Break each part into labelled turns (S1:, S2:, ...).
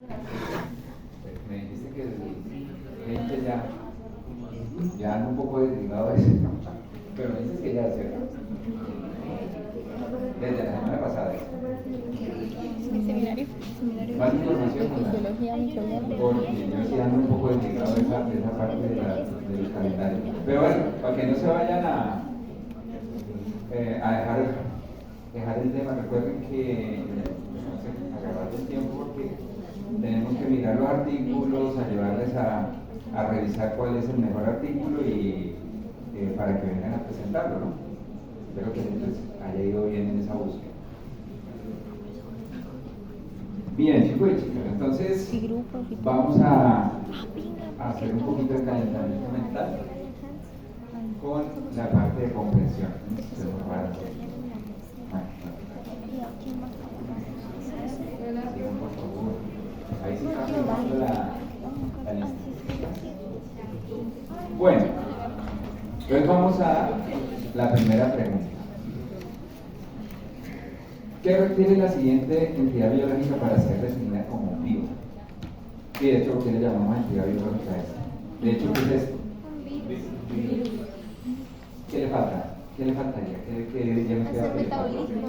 S1: Me dijiste que el 20 ya anda un poco desligado de eso, pero me dices que ya es cierto. Desde la semana pasada.
S2: Mi seminario.
S1: Más información.
S2: De fisiología microbiana.
S1: Porque yo sí ando un poco desligado de esa parte del calendario. Pero bueno, para que no se vayan a dejar el tema, recuerden que no sé, agarrar el tiempo porque tenemos que mirar los artículos, ayudarles a revisar cuál es el mejor artículo y para que vengan a presentarlo, ¿no? Espero que les haya ido bien en esa búsqueda. Bien, chicos y chicas, entonces vamos a hacer un poquito de calentamiento mental con la parte de comprensión. Por favor. Ahí sí está firmando la lista. Bueno, entonces vamos a la primera pregunta. ¿Qué requiere la siguiente entidad biológica para ser definida como viva? Y de hecho, ¿qué le llamamos entidad biológica a esta? De hecho, ¿qué es esto? ¿Qué le falta? ¿Qué le faltaría? ¿Qué ya me queda?
S2: Hacer metabolismo.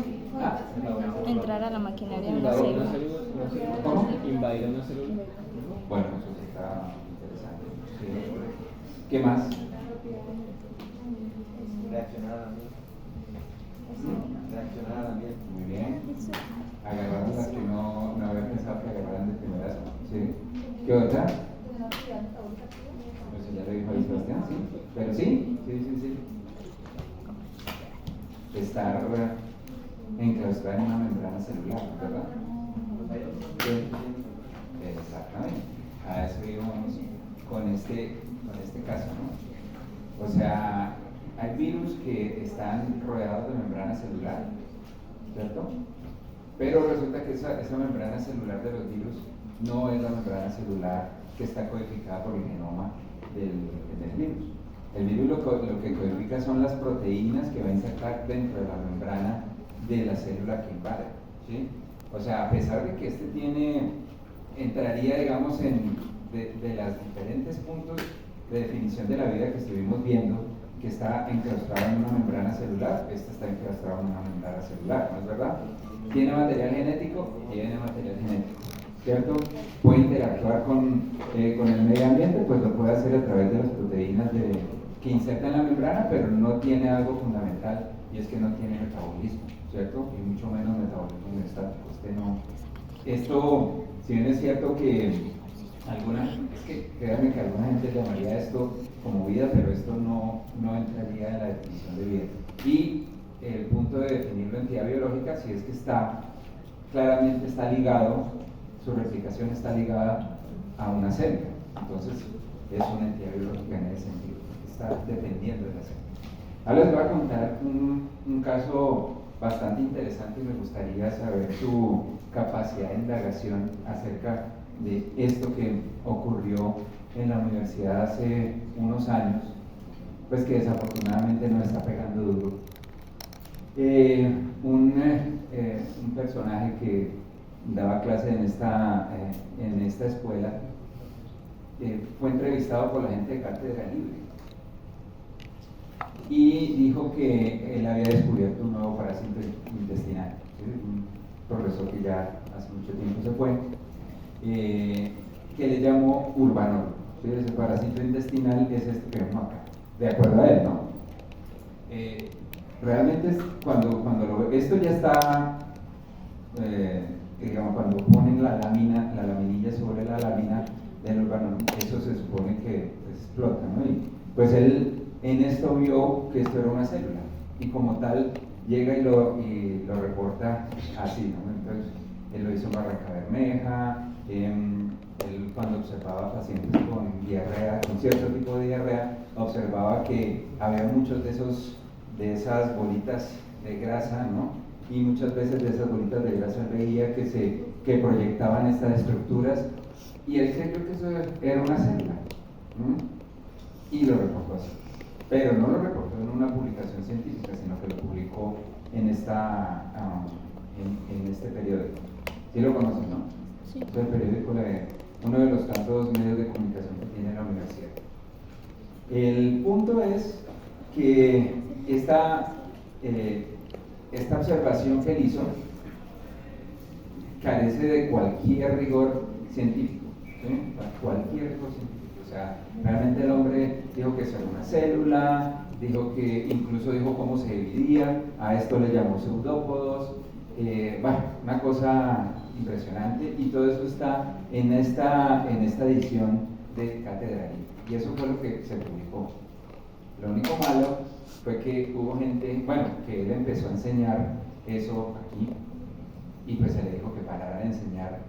S2: Entrar a la maquinaria de la célula.
S1: ¿Cómo?
S3: Invadir una célula.
S1: Bueno, eso sí está interesante. Sí. ¿Qué más?
S3: Reaccionar al ambiente. Reaccionar al ambiente.
S1: Muy bien. Agarraron las que no había pensado que agarraran de primerazo. ¿Sí? ¿Qué otra? Eso ya lo dijo ahí Sebastián, ¿sí? Pero sí. Estar enclaustrada en una membrana celular, ¿verdad? Sí. Exactamente. A eso íbamos con este caso, ¿no? O sea, hay virus que están rodeados de membrana celular, ¿cierto? Pero resulta que esa membrana celular de los virus no es la membrana celular que está codificada por el genoma del virus. El virus lo que codifica son las proteínas que va a insertar dentro de la membrana de la célula que invade, ¿sí? O sea, a pesar de que entraría, digamos, de los diferentes puntos de definición de la vida que estuvimos viendo, que está enclaustrada en una membrana celular, esta está enclaustrada en una membrana celular, ¿no es verdad? ¿Tiene material genético? Tiene material genético, ¿cierto? Puede interactuar con el medio ambiente, pues lo puede hacer a través de las proteínas que insertan la membrana, pero no tiene algo fundamental, y es que no tiene metabolismo, ¿cierto? Y mucho menos metabolismo homeostático. Esto, si bien es cierto que créanme que alguna gente llamaría esto como vida, pero esto no entraría en la definición de vida. Y el punto de definirlo en entidad biológica, si es que claramente está ligado, su replicación está ligada a una célula. Entonces, es una entidad biológica en ese sentido, está dependiendo de la célula. Ahora les voy a contar un caso bastante interesante y me gustaría saber su capacidad de indagación acerca de esto que ocurrió en la universidad hace unos años, pues que desafortunadamente no está pegando duro. Un personaje que daba clase en esta escuela fue entrevistado por la gente de Cátedra Libre y dijo que él había descubierto un nuevo parásito intestinal, ¿sí? Un profesor que ya hace mucho tiempo se fue, que le llamó Urbanol, ¿sí? Ese parásito intestinal es este que vemos acá, de acuerdo a él, ¿no? Realmente cuando lo ve, esto ya está, digamos, cuando ponen la laminilla sobre la lámina del Urbanol, eso se supone que explota, ¿no? Y pues él en esto vio que esto era una célula y como tal llega y lo reporta así, ¿no? Entonces él lo hizo en Barranca Bermeja. Él cuando observaba pacientes con diarrea, con cierto tipo de diarrea, observaba que había muchos de esas bolitas de grasa, ¿no? Y muchas veces de esas bolitas de grasa veía que proyectaban estas estructuras y él creyó que eso era una célula, ¿no? Y lo reportó así. Pero no lo reportó en una publicación científica, sino que lo publicó en este periódico. ¿Sí lo conocen, no?
S2: Sí.
S1: Es el periódico, uno de los tantos medios de comunicación que tiene la universidad. El punto es que esta observación que él hizo carece de cualquier rigor científico, ¿sí? Cualquier rigor científico. O sea, realmente el hombre dijo que era una célula, incluso dijo cómo se dividía, a esto le llamó pseudópodos, bueno, una cosa impresionante, y todo eso está en esta edición de Catedral, y eso fue lo que se publicó. Lo único malo fue que hubo gente, bueno, que él empezó a enseñar eso aquí, y pues se le dijo que parara de enseñar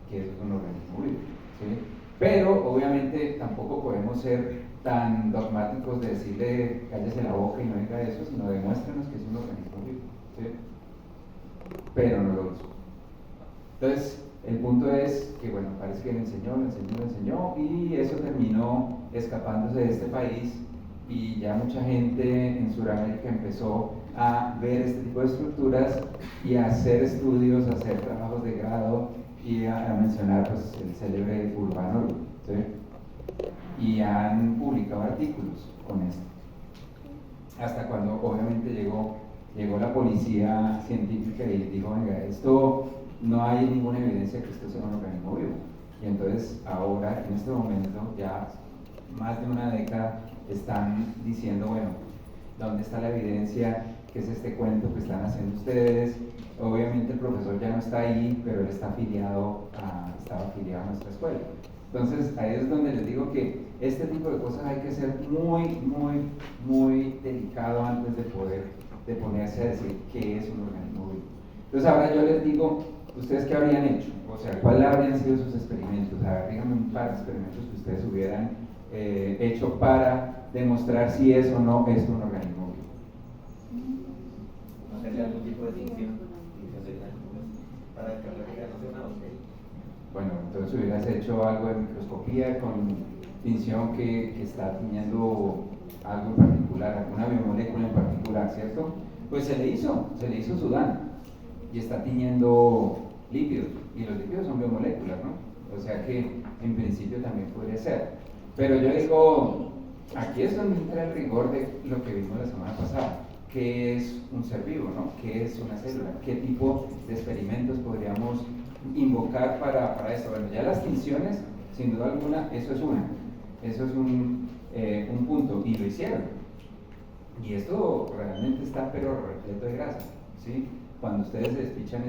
S1: que eso es un organismo vivo, ¿sí? Pero obviamente tampoco podemos ser tan dogmáticos de decirle cállese la boca y no diga eso, sino demuéstrenos que es un organismo vivo, ¿sí? Pero no lo hizo. Entonces, el punto es que, bueno, parece que le enseñó, y eso terminó escapándose de este país, y ya mucha gente en Sudamérica empezó a ver este tipo de estructuras y a hacer estudios, a hacer trabajos de grado y a mencionar pues, el célebre Urbano, ¿sí? Y han publicado artículos con esto. Hasta cuando obviamente llegó la policía científica y dijo, venga, esto no hay ninguna evidencia que esto sea un organismo vivo. Y entonces ahora, en este momento, ya más de una década, están diciendo, bueno, ¿dónde está la evidencia? ¿Qué es este cuento que están haciendo ustedes? Obviamente el profesor ya no está ahí, pero él estaba afiliado a nuestra escuela. Entonces ahí es donde les digo que este tipo de cosas hay que ser muy delicado antes de ponerse a decir qué es un organismo vivo. Entonces ahora yo les digo, ¿ustedes qué habrían hecho? O sea, ¿cuáles habrían sido sus experimentos? A ver, díganme un par de experimentos que ustedes hubieran hecho para demostrar si es o no es un organismo vivo.
S3: Hacerle algún tipo de tinción para descargar que no sea una botella.
S1: Bueno, entonces hubieras hecho algo de microscopía con tinción que está tiñendo algo en particular, alguna biomolécula en particular, ¿cierto? Pues se le hizo Sudán, y está tiñendo lípidos, y los lípidos son biomoléculas, ¿no? O sea que en principio también podría ser. Pero yo digo, aquí es donde entra el rigor de lo que vimos la semana pasada. ¿Qué es un ser vivo, no? ¿Qué es una célula? ¿Qué tipo de experimentos podríamos invocar para esto? Bueno, ya las tinciones, sin duda alguna, eso es un punto, y lo hicieron. Y esto realmente está pero repleto de grasa, ¿sí? Cuando ustedes despichan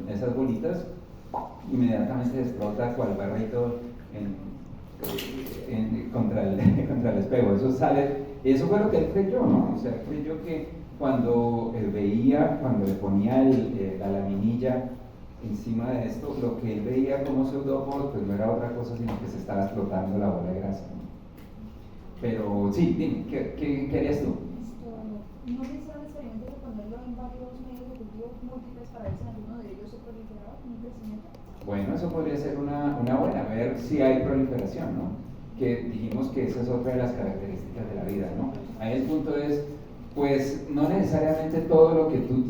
S1: esas bolitas, inmediatamente explota cual barrito contra el espejo. Eso fue lo que él creyó, ¿no? O sea, creyó que cuando le ponía la laminilla encima de esto, lo que él veía como pseudópodos, pues no era otra cosa sino que se estaba explotando la bola de grasa, ¿no? Pero sí, dime, ¿qué harías tú?
S4: ¿No se hicieron experimentos de ponerlo en varios medios de cultivo múltiples para ver si en alguno de ellos se proliferaba con un crecimiento?
S1: Bueno, eso podría ser una buena, ver si hay proliferación, ¿no? Que dijimos que esa es otra de las características de la vida, ¿no? Ahí el punto es, pues no necesariamente todo lo que tú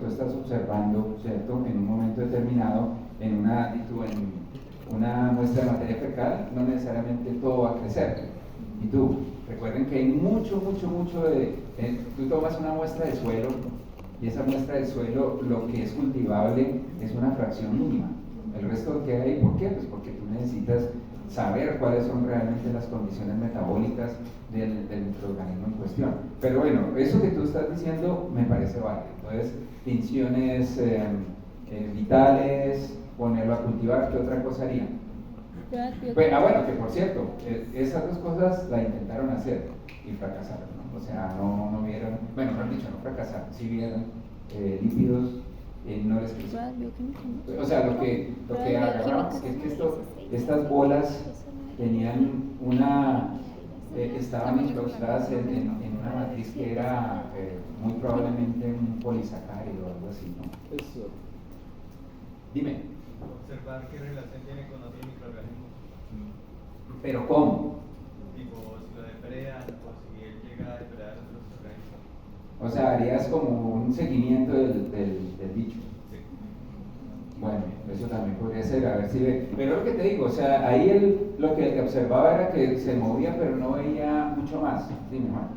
S1: estás observando, ¿cierto? En un momento determinado, en una muestra de materia fecal, no necesariamente todo va a crecer. Y tú, recuerden que hay mucho tú tomas una muestra de suelo, y esa muestra de suelo, lo que es cultivable es una fracción mínima. El resto que hay, ¿por qué? Pues porque tú necesitas saber cuáles son realmente las condiciones metabólicas del microorganismo en cuestión. Pero bueno, eso que tú estás diciendo me parece válido. Entonces, tinciones vitales, ponerlo a cultivar, ¿qué otra cosa haría? Bueno, que por cierto, esas dos cosas la intentaron hacer y fracasaron, ¿no? O sea, no vieron, bueno, mejor dicho, no fracasaron, sí vieron lípidos, no les creció. O sea, lo que agarraron es que estas bolas tenían estaban enclaustradas en una matriz que era muy probablemente un polisacárido o algo así, ¿no?
S3: Eso.
S1: Dime.
S5: Observar qué relación tiene con otros microorganismos.
S1: ¿Pero cómo?
S5: Tipo, si lo depredan o si él llega a depredar otros organismos.
S1: O sea, harías como un seguimiento del bicho.
S5: Sí.
S1: Bueno, eso también podría ser, a ver si ve. Pero lo que te digo, o sea, ahí lo que observaba era que se movía, pero no veía mucho más. Dime, Juan.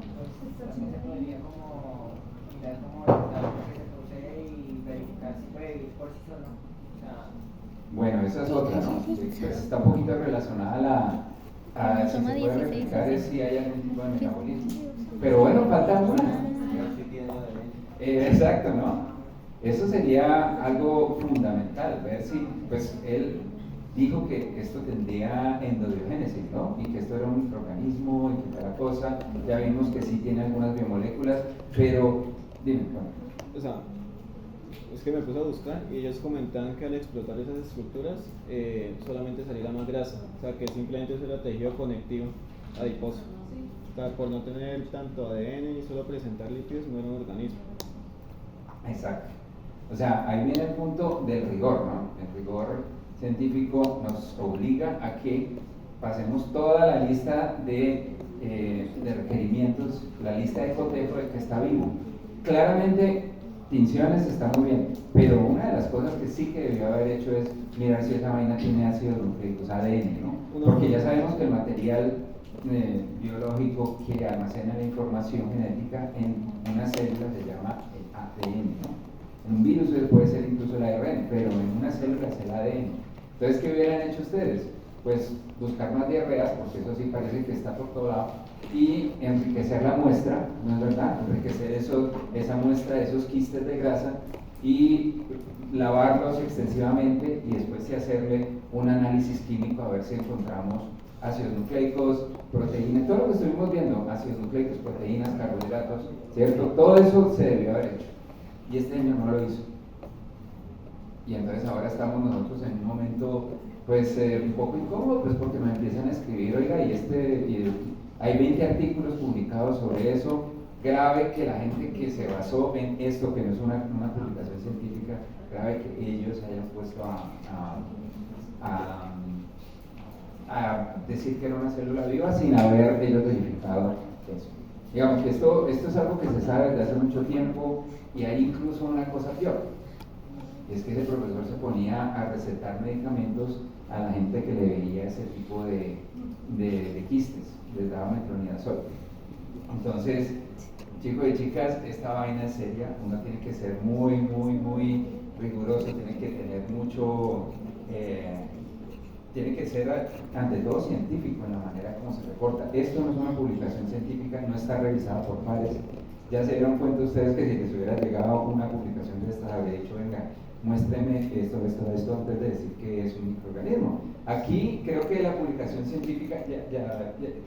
S6: También se podría como mirar como el dato que se posee y verificar si puede vivir por sí solo. O sea,
S1: Bueno, esa es otra, ¿no? Pues está un poquito relacionada a si se
S2: Toma
S1: puede
S2: 16,
S1: verificar es
S2: así.
S1: si hay algún tipo de metabolismo. Pero bueno, falta una.
S3: Sí tiene ADN.
S1: Exacto, ¿no? Eso sería algo fundamental, ver si, pues él dijo que esto tendría endodiogénesis, ¿no? Y que esto era un microorganismo y que cada cosa, ya vimos que sí tiene algunas biomoléculas, pero, dime, Juan.
S7: O sea, es que me puse a buscar y ellos comentaban que al explotar esas estructuras solamente saliera más grasa, o sea que simplemente eso era tejido conectivo adiposo. O sea, por no tener tanto ADN y solo presentar lípidos, no era un organismo.
S1: Exacto. O sea, ahí viene el punto del rigor, ¿no? El rigor científico nos obliga a que pasemos toda la lista de requerimientos, la lista de cotejo del que está vivo. Claramente, tinciones está muy bien, pero una de las cosas que sí que debió haber hecho es mirar si esa vaina tiene ácidos nucleicos, ADN, ¿no? Porque ya sabemos que el material biológico que almacena la información genética en una célula se llama el ADN, ¿no? En un virus puede ser incluso el ARN, pero en una célula es el ADN. Entonces, ¿qué hubieran hecho ustedes? Pues buscar más diarreas, porque eso sí parece que está por todo lado, y enriquecer la muestra, ¿no es verdad? Enriquecer esa muestra, esos quistes de grasa, y lavarlos extensivamente, y después sí hacerle un análisis químico a ver si encontramos ácidos nucleicos, proteínas, todo lo que estuvimos viendo, ácidos nucleicos, proteínas, carbohidratos, ¿cierto? Todo eso se debió haber hecho. Y este año no lo hizo. Y entonces ahora estamos nosotros en un momento, pues, un poco incómodo, pues porque me empiezan a escribir, oiga, y hay 20 artículos publicados sobre eso, grave que la gente que se basó en esto, que no es una publicación científica, grave que ellos se hayan puesto a decir que era una célula viva sin haber ellos verificado eso. Digamos que esto es algo que se sabe desde hace mucho tiempo, y hay incluso una cosa peor, es que ese profesor se ponía a recetar medicamentos a la gente que le veía ese tipo de quistes, les daba metronidazol. Entonces, chicos y chicas, esta vaina es seria, uno tiene que ser muy, muy, muy riguroso, tiene que tener mucho, tiene que ser ante todo científico en la manera como se reporta. Esto no es una publicación científica, no está revisada por pares. Ya se dieron cuenta ustedes que si les hubiera llegado una publicación de esta, habría dicho, venga, muéstreme esto antes de decir que es un microorganismo. Aquí creo que la publicación científica,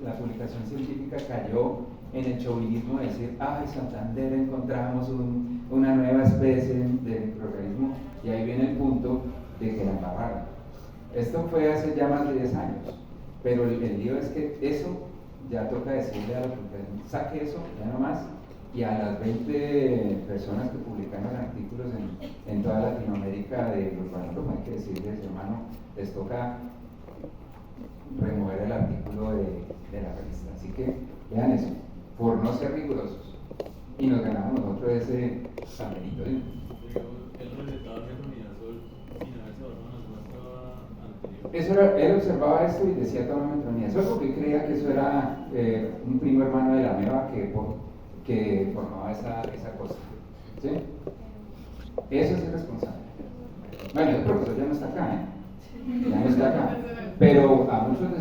S1: la publicación científica cayó en el chauvinismo de decir, ay, Santander, encontramos una nueva especie de microorganismo, y ahí viene el punto de que la embarraron. Esto fue hace ya más de 10 años, pero el lío es que eso ya toca decirle a la publicación, saque eso, ya no más, y a las 20 personas que publicaron artículos en toda Latinoamérica de los valores, hay que decirles, hermano, les toca remover el artículo de la revista. Así que vean eso, por no ser rigurosos, y nos ganamos nosotros ese camerito.
S5: El recetado de metronidazol sin haberse basado en la muestra anterior.
S1: Él observaba esto y decía toma metronidazol porque creía que eso era un primo hermano de la ameba que formaba esa cosa. ¿Sí? Eso es irresponsable. Bueno, el profesor ya no está acá, ya no está acá, pero a muchos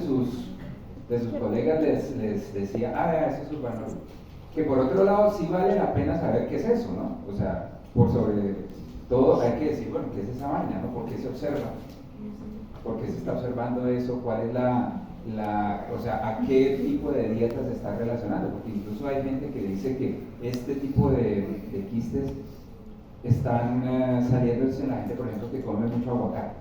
S1: de sus colegas les decía, eso es urbano. Que por otro lado sí vale la pena saber qué es eso, ¿no? O sea, por sobre todo hay que decir, bueno, ¿qué es esa vaina, no? ¿Por qué se observa? ¿Por qué se está observando eso? ¿Cuál es o sea, a qué tipo de dieta se está relacionando? Porque incluso hay gente que dice que este tipo de quistes están saliéndose en la gente, por ejemplo, que come mucho aguacate.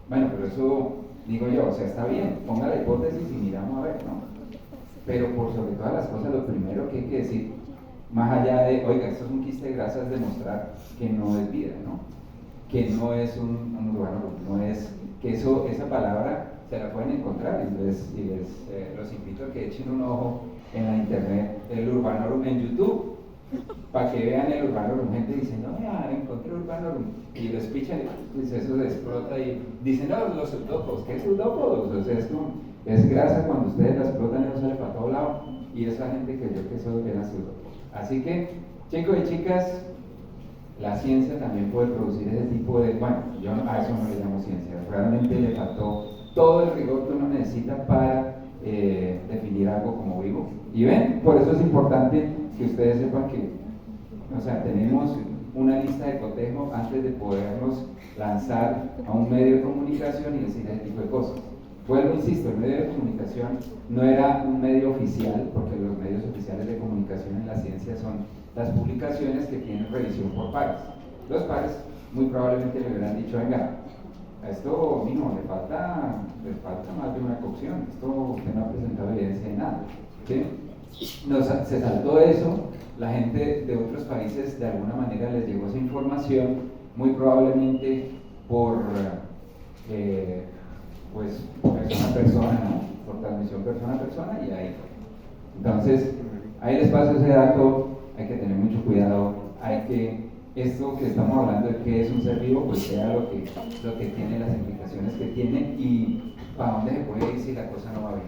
S1: Bueno, pero eso, digo yo, o sea, está bien, ponga la hipótesis y miramos a ver, ¿no? Pero por sobre todas las cosas, lo primero que hay que decir, más allá de, oiga, esto es un quiste de grasa, es demostrar que no es vida, ¿no? Que no es un urbano, no es, que esa palabra se la pueden encontrar, y los invito a que echen un ojo en la internet, el urbano en YouTube, para que vean el Urbanorum. Gente dice, no, ya encontré Urbanorum, y lo espichan, pues eso se explota y dicen, no, los eudopos. ¿Qué eudopos? O sea, es grasa cuando ustedes la explotan, eso sale para todo lado, y esa gente creyó que eso era eudopos. Así que, chicos y chicas, la ciencia también puede producir ese tipo de, bueno, yo a eso no le llamo ciencia, realmente le faltó todo el rigor que uno necesita para definir algo como vivo. Y ven, por eso es importante que ustedes sepan que, o sea, tenemos una lista de cotejo antes de podernos lanzar a un medio de comunicación y decir ese tipo de cosas. Vuelvo, insisto, el medio de comunicación no era un medio oficial, porque los medios oficiales de comunicación en la ciencia son las publicaciones que tienen revisión por pares. Los pares muy probablemente le hubieran dicho, venga, a esto mismo le falta más de una cocción, esto usted no ha presentado evidencia de nada, ¿sí? Se saltó eso, la gente de otros países de alguna manera les llegó esa información, muy probablemente por pues persona a persona, ¿no? Por transmisión persona a persona, y ahí fue. Entonces, ahí les paso ese dato, hay que tener mucho cuidado, hay que, esto que estamos hablando de que es un ser vivo, pues sea lo que tiene, las implicaciones que tiene y para dónde se puede ir si la cosa no va bien.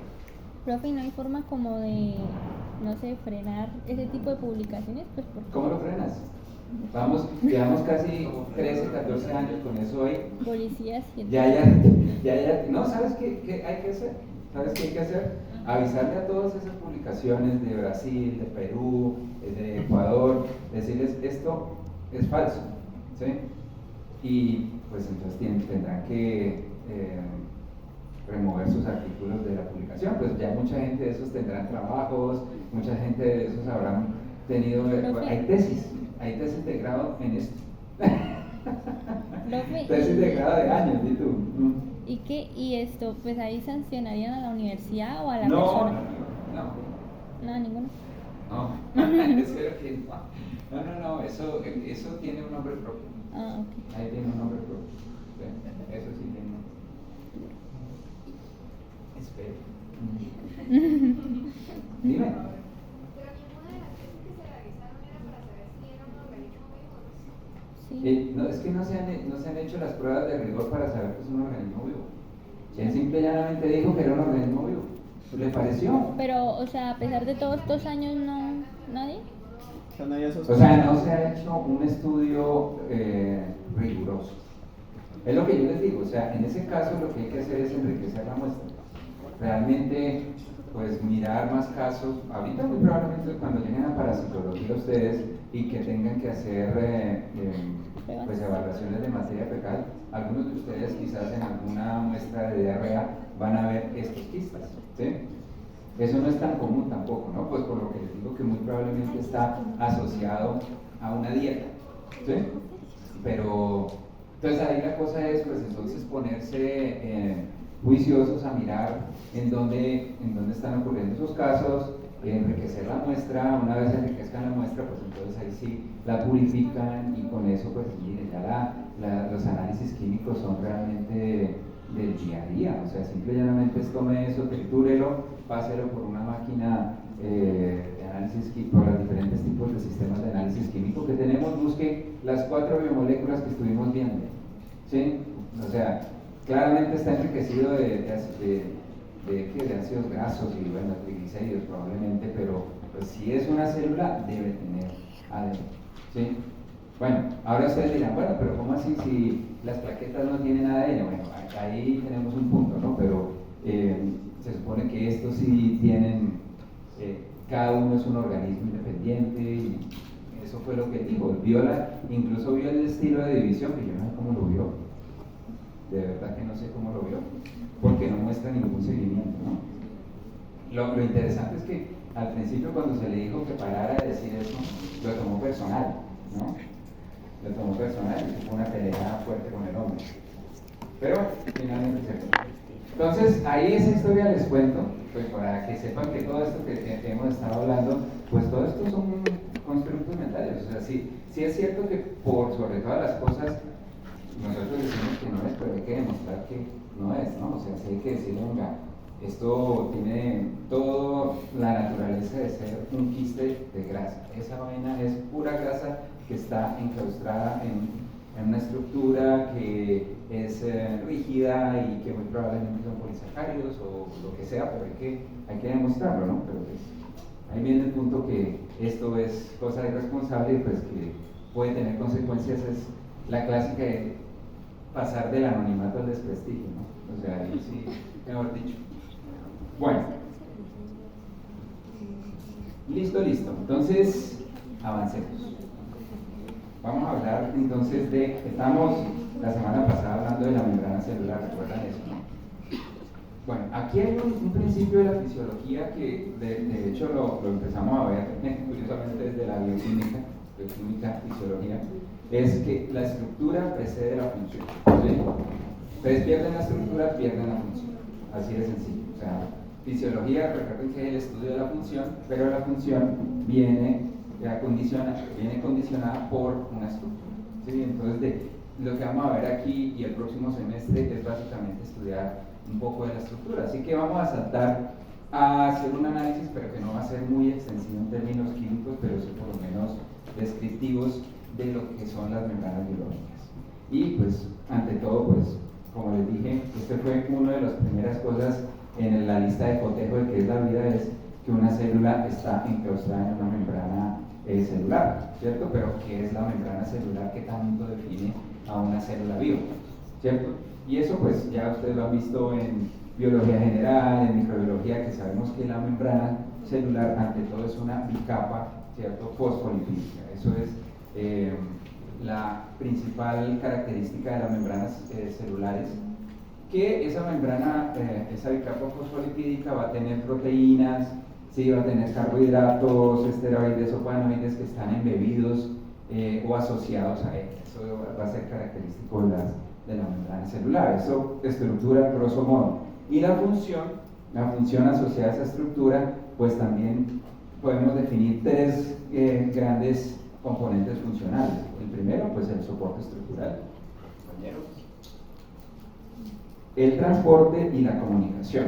S2: Profe, ¿no hay forma como de, no sé, frenar ese tipo de publicaciones? Pues porque...
S1: ¿Cómo lo frenas? Vamos, llevamos casi 13, 14 años con eso hoy.
S2: Policías y...
S1: Ya, no, ¿sabes qué hay que hacer? ¿Sabes qué hay que hacer? Avisarle a todas esas publicaciones de Brasil, de Perú, de Ecuador, decirles esto es falso, ¿sí? Y pues entonces tendrán que remover sus artículos de la publicación. Pues ya mucha gente de esos tendrán trabajos, mucha gente de esos habrán tenido, hay tesis de grado en esto. Tesis de grado de años, ¿y tú?
S2: ¿Y qué? ¿Y esto? Pues ahí sancionarían a la universidad o a la
S1: No,
S2: persona.
S1: no,
S2: No, ninguno.
S1: Espero que no, eso tiene un nombre propio.
S2: Ah, ok.
S1: Ahí tiene un nombre propio. ¿Sí? Eso sí tiene un nombre. Espero. Dime.
S4: Pero ninguna de las tesis que se realizaron era para saber si era un organismo vivo, ¿no?
S2: Sí.
S1: No, es que no se han hecho las pruebas de rigor para saber que es un organismo vivo. Él simple y llanamente dijo que era un organismo vivo. ¿Le pareció?
S2: Pero, o sea, a pesar de todos estos años, ¿nadie?
S1: O sea, no se ha hecho un estudio riguroso. Es lo que yo les digo, o sea, en ese caso lo que hay que hacer es enriquecer la muestra. Realmente, pues mirar más casos. Ahorita muy probablemente cuando lleguen a parasitología ustedes y que tengan que hacer pues evaluaciones de materia fecal, algunos de ustedes quizás en alguna muestra de diarrea van a ver estos quistes, ¿sí? Eso no es tan común tampoco, ¿no? Pues por lo que les digo que muy probablemente está asociado a una dieta, ¿sí? Pero, entonces ahí la cosa es, pues entonces ponerse juiciosos a mirar en dónde están ocurriendo esos casos, enriquecer la muestra. Una vez enriquezcan la muestra, pues entonces ahí sí la purifican y con eso, pues miren, ya los análisis químicos son realmente del día a día. O sea, simple y llanamente tome eso, tritúrelo, páselo por una máquina de análisis químico, por los diferentes tipos de sistemas de análisis químico que tenemos, busque las 4 biomoléculas que estuvimos viendo, ¿sí? O sea, claramente está enriquecido de ácidos grasos y, bueno, triglicéridos probablemente, pero pues, si es una célula, debe tener ADN, ¿sí? Bueno, ahora ustedes dirán, bueno, pero ¿cómo así si las plaquetas no tienen ADN? Bueno, ahí tenemos un punto, ¿no? Pero se supone que estos sí tienen, cada uno es un organismo independiente, y eso fue lo que dijo. Incluso vio el estilo de división, que yo no sé cómo lo vio, de verdad que no sé cómo lo vio, porque no muestra ningún seguimiento, ¿no? Lo interesante es que al principio, cuando se le dijo que parara de decir eso, lo tomó personal, ¿no? Lo tomó personal y fue una pelea fuerte con el hombre. Pero finalmente se fue. Entonces, ahí esa historia les cuento, pues para que sepan que todo esto que hemos estado hablando, pues todo esto son constructos mentales. O sea, sí es cierto que por sobre todas las cosas, nosotros decimos que no es, pero hay que demostrar que no es, ¿no? O sea, sí hay que decir, venga, Esto tiene toda la naturaleza de ser un quiste de grasa. Esa vaina es pura grasa que está enclaustrada en una estructura que es rígida y que muy probablemente son polisacáridos o lo que sea, pero hay que demostrarlo, ¿no? Pero pues, ahí viene el punto que esto es cosa irresponsable y pues que puede tener consecuencias. Es la clásica de pasar del anonimato al desprestigio, ¿no? O sea, ahí sí, mejor dicho. Bueno, listo. Entonces, avancemos. Vamos a hablar entonces estamos la semana pasada hablando de la membrana celular, ¿recuerdan eso, no? Bueno, aquí hay un principio de la fisiología que de hecho lo empezamos a ver curiosamente desde la bioquímica, fisiología, es que la estructura precede la función, ¿sí? Ustedes pierden la estructura, pierden la función, así de sencillo. O sea, fisiología, recuerden que es el estudio de la función, pero la función viene condicionada por una estructura, ¿sí? Entonces, lo que vamos a ver aquí y el próximo semestre es básicamente estudiar un poco de la estructura. Así que vamos a saltar a hacer un análisis, pero que no va a ser muy extensivo en términos químicos, pero sí por lo menos descriptivos de lo que son las membranas biológicas. Y pues, ante todo, pues, como les dije, este fue una de las primeras cosas en la lista de cotejo de qué es la vida, es que una célula está enclaustrada en una membrana celular, ¿cierto? Pero ¿qué es la membrana celular que tanto define a una célula viva, ¿cierto? Y eso pues ya ustedes lo han visto en biología general, en microbiología, que sabemos que la membrana celular ante todo es una bicapa, ¿cierto? Fosfolipídica. Eso es la principal característica de las membranas celulares, que esa membrana, esa bicapa fosfolipídica va a tener proteínas, sí, va a tener carbohidratos, esteroides o panoides que están embebidos o asociados a ella. Eso va a ser característico de la membrana celular. Eso estructura grosso modo. Y la función asociada a esa estructura, pues también podemos definir tres grandes componentes funcionales. El primero, pues el soporte estructural, compañeros, el transporte y la comunicación.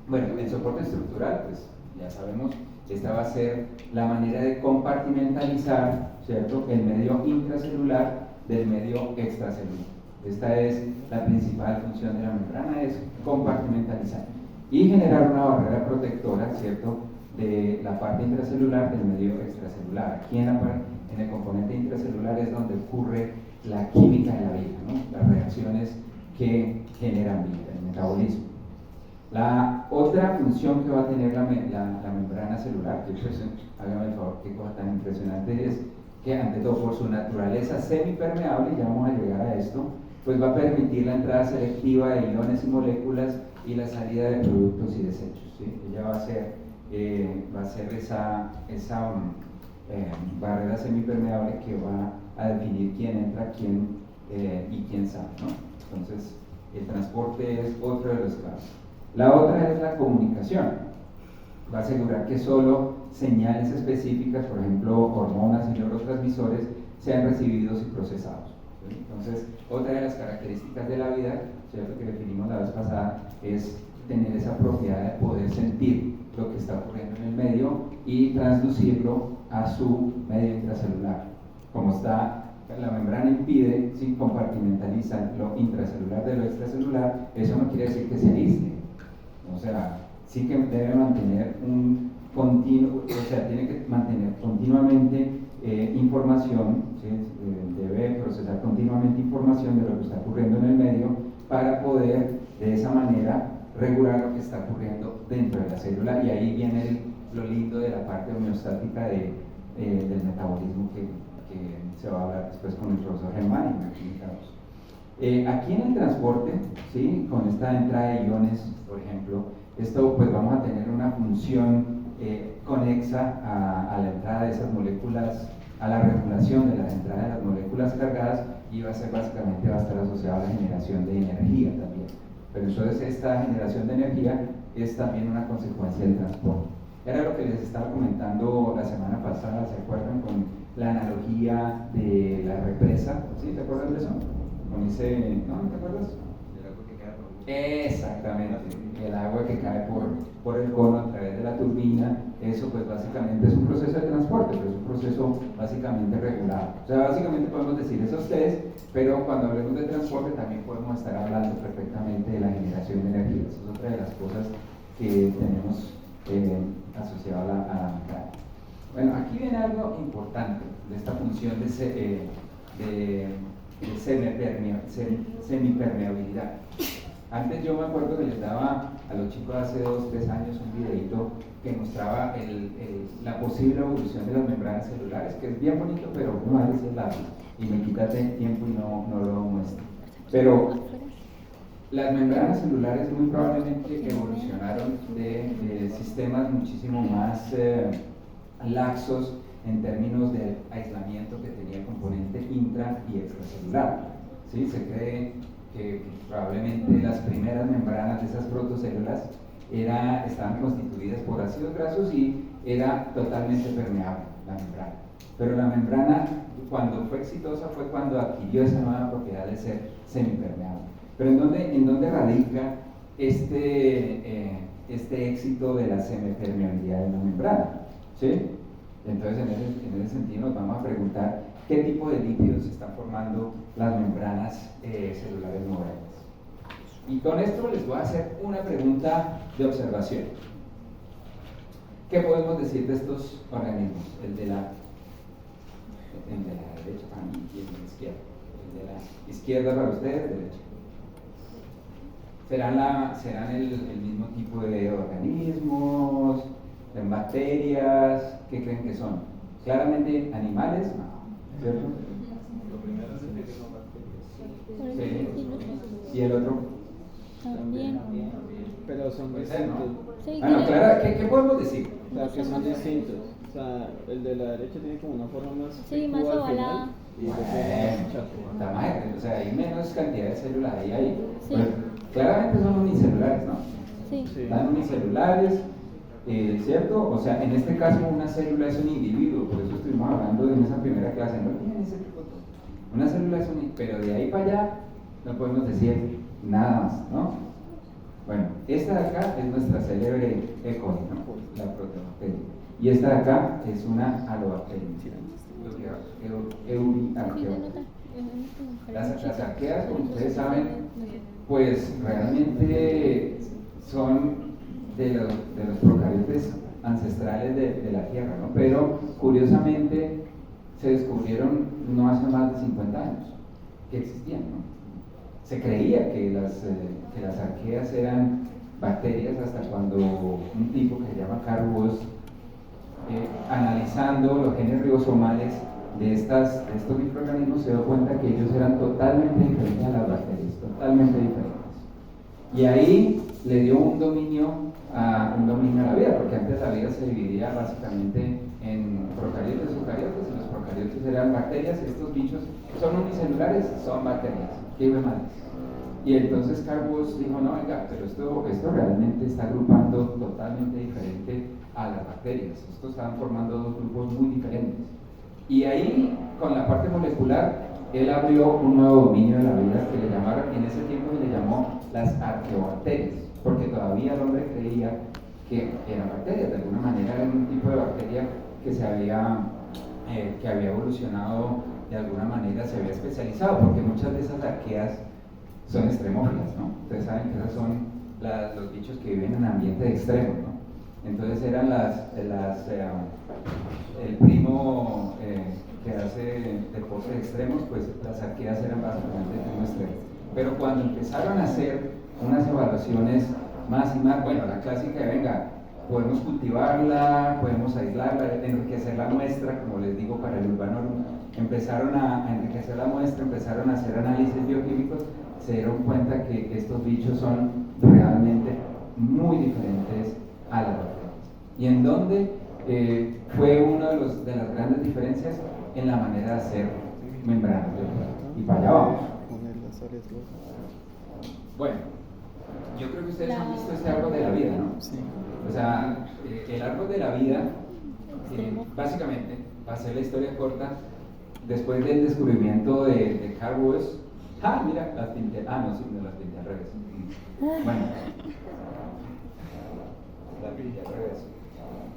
S1: Bueno, el soporte estructural, pues ya sabemos, esta va a ser la manera de compartimentalizar, ¿cierto?, el medio intracelular del medio extracelular. Esta es la principal función de la membrana, es compartimentalizar y generar una barrera protectora, ¿cierto?, de la parte intracelular del medio extracelular. Aquí en el componente intracelular es donde ocurre la química de la vida, ¿no?, las reacciones que generan vida, el metabolismo. La otra función que va a tener la membrana celular, que pues, hágame el favor, qué cosa tan impresionante, es que ante todo por su naturaleza semipermeable, ya vamos a llegar a esto, pues va a permitir la entrada selectiva de iones y moléculas y la salida de productos y desechos, ¿sí? Ella va a ser esa barrera semipermeable que va a definir quién entra, y quién sale, ¿no? Entonces, el transporte es otro de los casos. La otra es la comunicación. Va a asegurar que solo señales específicas, por ejemplo, hormonas y neurotransmisores, sean recibidos y procesados, ¿sí? Entonces, otra de las características de la vida, ¿cierto?, que definimos la vez pasada, es tener esa propiedad de poder sentir lo que está ocurriendo en el medio y transducirlo a su medio intracelular. Como está la membrana impide, ¿sí?, compartimentaliza lo intracelular de lo extracelular, eso no quiere decir que se aísle. O sea, sí que debe mantener un continuo, o sea, tiene que mantener continuamente información, ¿sí?, debe procesar continuamente información de lo que está ocurriendo en el medio para poder de esa manera regular lo que está ocurriendo dentro de la célula, y ahí viene lo lindo de la parte homeostática del metabolismo que se va a hablar después con el profesor Germán y aquí en el transporte, ¿sí?, con esta entrada de iones, por ejemplo, esto pues vamos a tener una función conexa a la entrada de esas moléculas, a la regulación de la entrada de las moléculas cargadas, y va a ser básicamente, va a estar asociada a la generación de energía también. Pero entonces esta generación de energía es también una consecuencia del transporte. Era lo que les estaba comentando la semana pasada, ¿se acuerdan? Con la analogía de la represa, ¿sí? ¿Te acuerdas de eso? Con ese, ¿no te acuerdas? Exactamente, el agua que cae por el cono a través de la turbina, eso pues básicamente es un proceso de transporte, pero es un proceso básicamente regulado. O sea, básicamente podemos decir esos tres, pero cuando hablemos de transporte también podemos estar hablando perfectamente de la generación de energía. Esa es otra de las cosas que tenemos asociado a la membrana. Bueno, aquí viene algo importante de esta función de semipermeabilidad. Antes yo me acuerdo que les daba a los chicos hace 2 o 3 años un videito que mostraba la posible evolución de las membranas celulares, que es bien bonito, pero no a veces largo y me quita tiempo y no lo muestro. Pero las membranas celulares muy probablemente evolucionaron de sistemas muchísimo más laxos en términos del aislamiento que tenía el componente intra y extracelular. ¿Sí? Se cree que probablemente las primeras membranas de esas protocélulas estaban constituidas por ácidos grasos y era totalmente permeable la membrana. Pero la membrana, cuando fue exitosa, fue cuando adquirió esa nueva propiedad de ser semipermeable. Pero ¿en dónde radica este éxito de la semipermeabilidad de la membrana? ¿Sí? Entonces, en ese sentido, nos vamos a preguntar qué tipo de lípidos están formando las membranas celulares modernas. Y con esto les voy a hacer una pregunta de observación. ¿Qué podemos decir de estos organismos? El de la derecha para mí y el de la izquierda. El de la izquierda para ustedes, derecha. ¿Serán el mismo tipo de organismos? ¿En bacterias? ¿Qué creen que son? ¿Claramente animales? No, ¿cierto?
S5: Lo primero es que son bacterias.
S1: Sí. ¿Y el otro?
S2: También.
S7: Pero son
S1: Puede ser, ¿no?
S7: distintos.
S2: Sí,
S1: Bueno, Clara, ¿qué podemos decir?
S7: O sea, que son distintos. O sea, el de la derecha tiene como una forma más
S2: Sí, más
S7: picuda al
S2: ovalada.
S7: final, y el otro
S1: Bueno,
S7: más chato.
S1: está más, o sea, hay menos cantidad de células ahí.
S2: Sí.
S1: Pues, claramente son unicelulares, ¿no?
S2: Sí.
S7: Sí.
S1: Están unicelulares, ¿cierto? O sea, en este caso una célula es un individuo, por eso estuvimos hablando en esa primera clase, no tienen ese tipo de cosas. Una célula es un, pero de ahí para allá no podemos decir nada más, ¿no? Bueno, esta de acá es nuestra célebre E. coli, ¿no? La proteobacteria. Y esta de acá es una alobacteria. Euriarquea. Las arqueas, como ustedes saben, pues realmente son de los procariotes ancestrales de la Tierra, ¿no? Pero curiosamente se descubrieron no hace más de 50 años que existían, ¿no? Se creía que las arqueas eran bacterias hasta cuando un tipo que se llama Carl Woese, analizando los genes ribosomales de estos microorganismos, se dio cuenta que ellos eran totalmente diferentes a las bacterias, totalmente diferentes. Y ahí le dio un dominio a la vida, porque antes la vida se dividía básicamente en procariotes y eucariotes, y los procariotes eran bacterias, y estos bichos son unicelulares, son bacterias. ¿Qué ve mal? Y entonces Carl Woese dijo, no, venga, pero esto realmente está agrupando totalmente diferente a las bacterias. Estos están formando dos grupos muy diferentes. Y ahí, con la parte molecular, él abrió un nuevo dominio de la vida que le llamaron, en ese tiempo se le llamó las arqueobacterias, porque todavía el hombre creía que eran bacterias, de alguna manera era un tipo de bacteria que había evolucionado, de alguna manera se había especializado, porque muchas de esas arqueas son extremófilas, ¿no? Ustedes saben que esas son los bichos que viven en ambientes extremos, ¿no? Entonces eran el primo que hace deportes extremos, pues las arqueas eran básicamente el primo extremo. Pero cuando empezaron a hacer unas evaluaciones más y más, bueno, la clásica de venga, podemos cultivarla, podemos aislarla, enriquecer la muestra, como les digo, para el urbano, empezaron a enriquecer la muestra, empezaron a hacer análisis bioquímicos, se dieron cuenta que estos bichos son realmente muy diferentes a las bacterias. ¿Y en dónde fue una de las grandes diferencias? En la manera de hacer membranas. Y para allá vamos. Bueno, yo creo que ustedes han visto este árbol de la vida, ¿no?
S7: Sí.
S1: O sea, el árbol de la vida, básicamente, para hacer la historia corta, después del descubrimiento de Carl Woese, Ah, mira, las pinté. Ah, no, sí, no las pinté al revés. Bueno, las pinté al revés.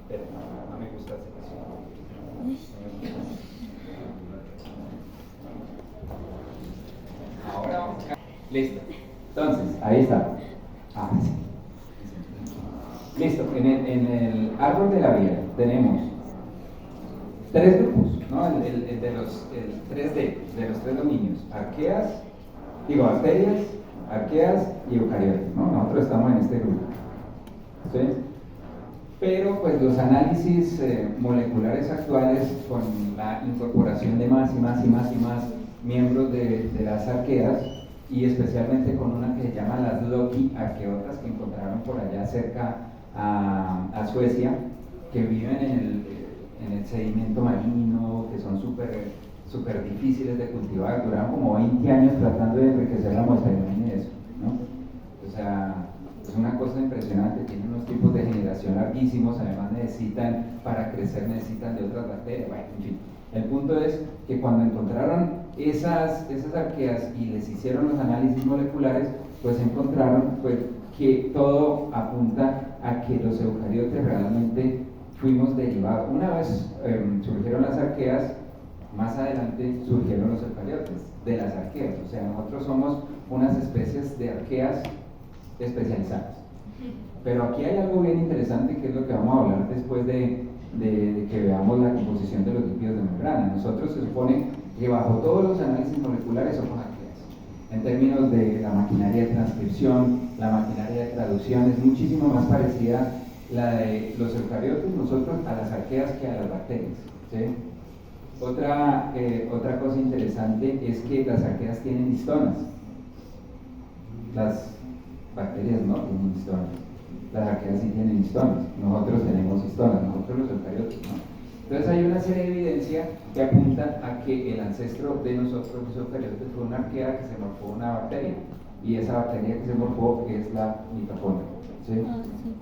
S1: Pero no me gusta hacer eso. No me gusta. Ahora vamos acá. Listo. Entonces, ahí está. Ah, sí. Listo. En el árbol de la vida tenemos tres grupos, ¿no? El de los 3D, de los tres dominios: bacterias, arqueas y eucariotas, ¿no? Nosotros estamos en este grupo. ¿Sí? Pero pues los análisis moleculares actuales, con la incorporación de más miembros de las arqueas, y especialmente con una que se llama las Loki arqueotas, que encontraron por allá cerca a Suecia, que viven en el sedimento marino, que son súper difíciles de cultivar. Duraron como 20 años tratando de enriquecer la muestra, imagínense eso, ¿no? O sea, es una cosa impresionante. Tienen unos tipos de generación larguísimos, además para crecer necesitan de otras bacterias. Bueno, en fin, el punto es que cuando encontraron esas arqueas y les hicieron los análisis moleculares, pues encontraron pues, que todo apunta a que los eucariotes realmente fuimos derivados. Una vez surgieron las arqueas, más adelante surgieron los eucariotes de las arqueas. O sea, nosotros somos unas especies de arqueas especializadas. Pero aquí hay algo bien interesante, que es lo que vamos a hablar después de que veamos la composición de los lípidos de membrana. Nosotros se supone que bajo todos los análisis moleculares somos arqueas. En términos de la maquinaria de transcripción, la maquinaria de traducción, es muchísimo más parecida la de los eucariotes, nosotros, a las arqueas que a las bacterias, ¿sí? Otra cosa interesante es que las arqueas tienen histonas. Las bacterias no tienen histonas. Las arqueas sí tienen histonas. Nosotros tenemos histonas, nosotros los eucariotes, ¿no? Entonces hay una serie de evidencia que apunta a que el ancestro de nosotros, los eucariotes, fue una arquea que se morfó una bacteria. Y esa bacteria que se morfó es la mitocondria, ¿sí?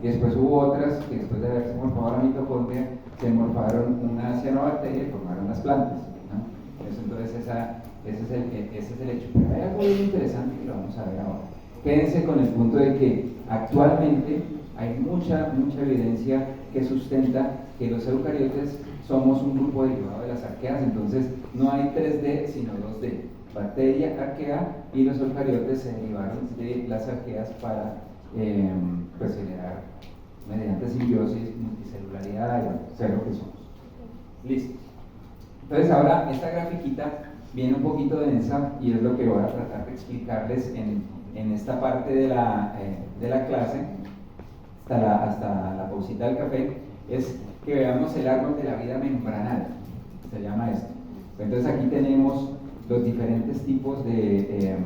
S1: Y después hubo otras que, después de haberse morfado la mitocondria, se morfaron una cianobacteria y formaron las plantas, ¿no? Entonces ese es el hecho. Pero hay algo muy interesante que lo vamos a ver ahora. Quédense con el punto de que actualmente hay mucha evidencia que sustenta que los eucariotes somos un grupo derivado de las arqueas. Entonces no hay 3D sino 2D: bacteria, arquea, y los eucariotes se derivaron de las arqueas para pues generar, mediante simbiosis, multicelularidad, y ser lo que somos. Listo. Entonces ahora esta grafiquita viene un poquito densa y es lo que voy a tratar de explicarles en esta parte de la clase, hasta la pausita del café. Es que veamos el árbol de la vida membranal, se llama esto. Entonces aquí tenemos los diferentes tipos de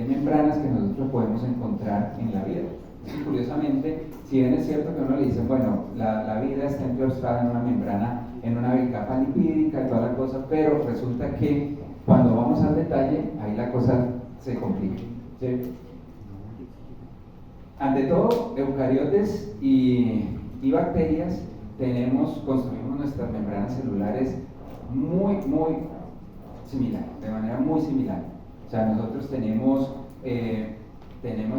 S1: membranas que nosotros podemos encontrar en la vida. Y curiosamente, si bien es cierto que uno le dice, bueno, la vida está enclaustrada en una membrana, en una bicapa lipídica y toda la cosa, pero resulta que cuando vamos al detalle, ahí la cosa se complica, ¿sí? Ante todo, eucariotes y bacterias construimos nuestras membranas celulares muy similar, de manera muy similar. O sea, nosotros tenemos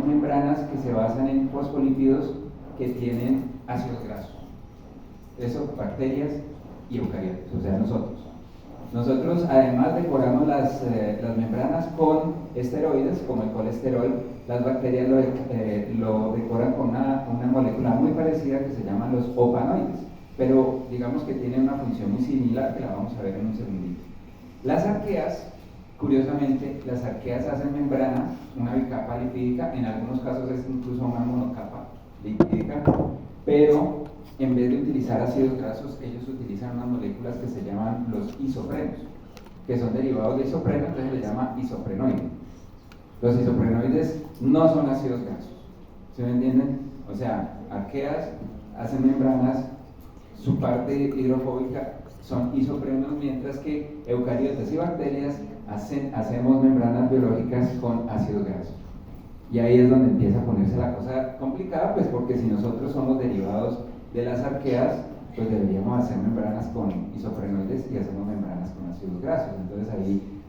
S1: membranas que se basan en fosfolípidos que tienen ácidos grasos. Eso, bacterias y eucariotes, o sea, nosotros. Nosotros además decoramos las membranas con esteroides, como el colesterol. Las bacterias lo decoran con una molécula muy parecida que se llaman los opanoides, pero digamos que tiene una función muy similar, que la vamos a ver en un segundito. Las arqueas, curiosamente, las arqueas hacen membrana, una bicapa lipídica, en algunos casos es incluso una monocapa lipídica, pero en vez de utilizar ácidos grasos, ellos utilizan unas moléculas que se llaman los isoprenos, que son derivados de isopreno, entonces se les llama isoprenoide. Los isoprenoides no son ácidos grasos, ¿sí me entienden? O sea, arqueas hacen membranas, su parte hidrofóbica son isoprenos, mientras que eucariotes y bacterias hacemos membranas biológicas con ácidos grasos. Y ahí es donde empieza a ponerse la cosa complicada, pues porque si nosotros somos derivados de las arqueas, pues deberíamos hacer membranas con isofrenoides y hacemos membranas con ácidos grasos. Entonces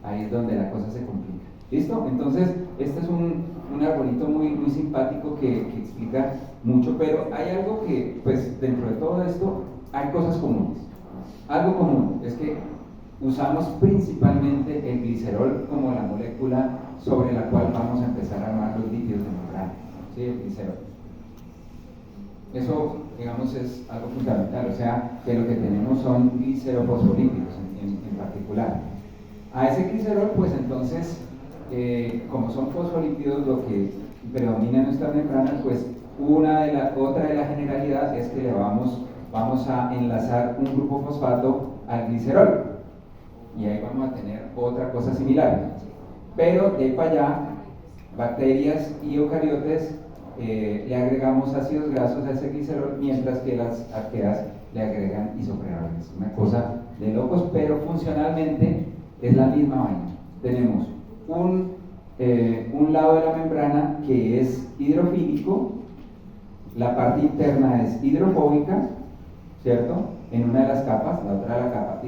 S1: ahí es donde la cosa se complica. ¿Listo? Entonces, este es un arbolito muy simpático que explica mucho, pero hay algo que, pues, dentro de todo esto, hay cosas comunes. Algo común es que usamos principalmente el glicerol como la molécula sobre la cual vamos a empezar a armar los lípidos de membrana, ¿sí? El glicerol. Eso, digamos, es algo fundamental, o sea, que lo que tenemos son glicerofosfolípidos en particular. A ese glicerol, pues entonces, como son fosfolípidos lo que predomina en nuestra membrana, pues otra de la generalidad es que le vamos a enlazar un grupo fosfato al glicerol y ahí vamos a tener otra cosa similar, pero de ahí para allá, bacterias y eucariotes le agregamos ácidos grasos a ese glicerol, mientras que las arqueas le agregan isoprenoides. Una cosa de locos, pero funcionalmente es la misma vaina. Tenemos un lado de la membrana que es hidrofílico, la parte interna es hidrofóbica, ¿cierto? En una de las capas, la otra la capa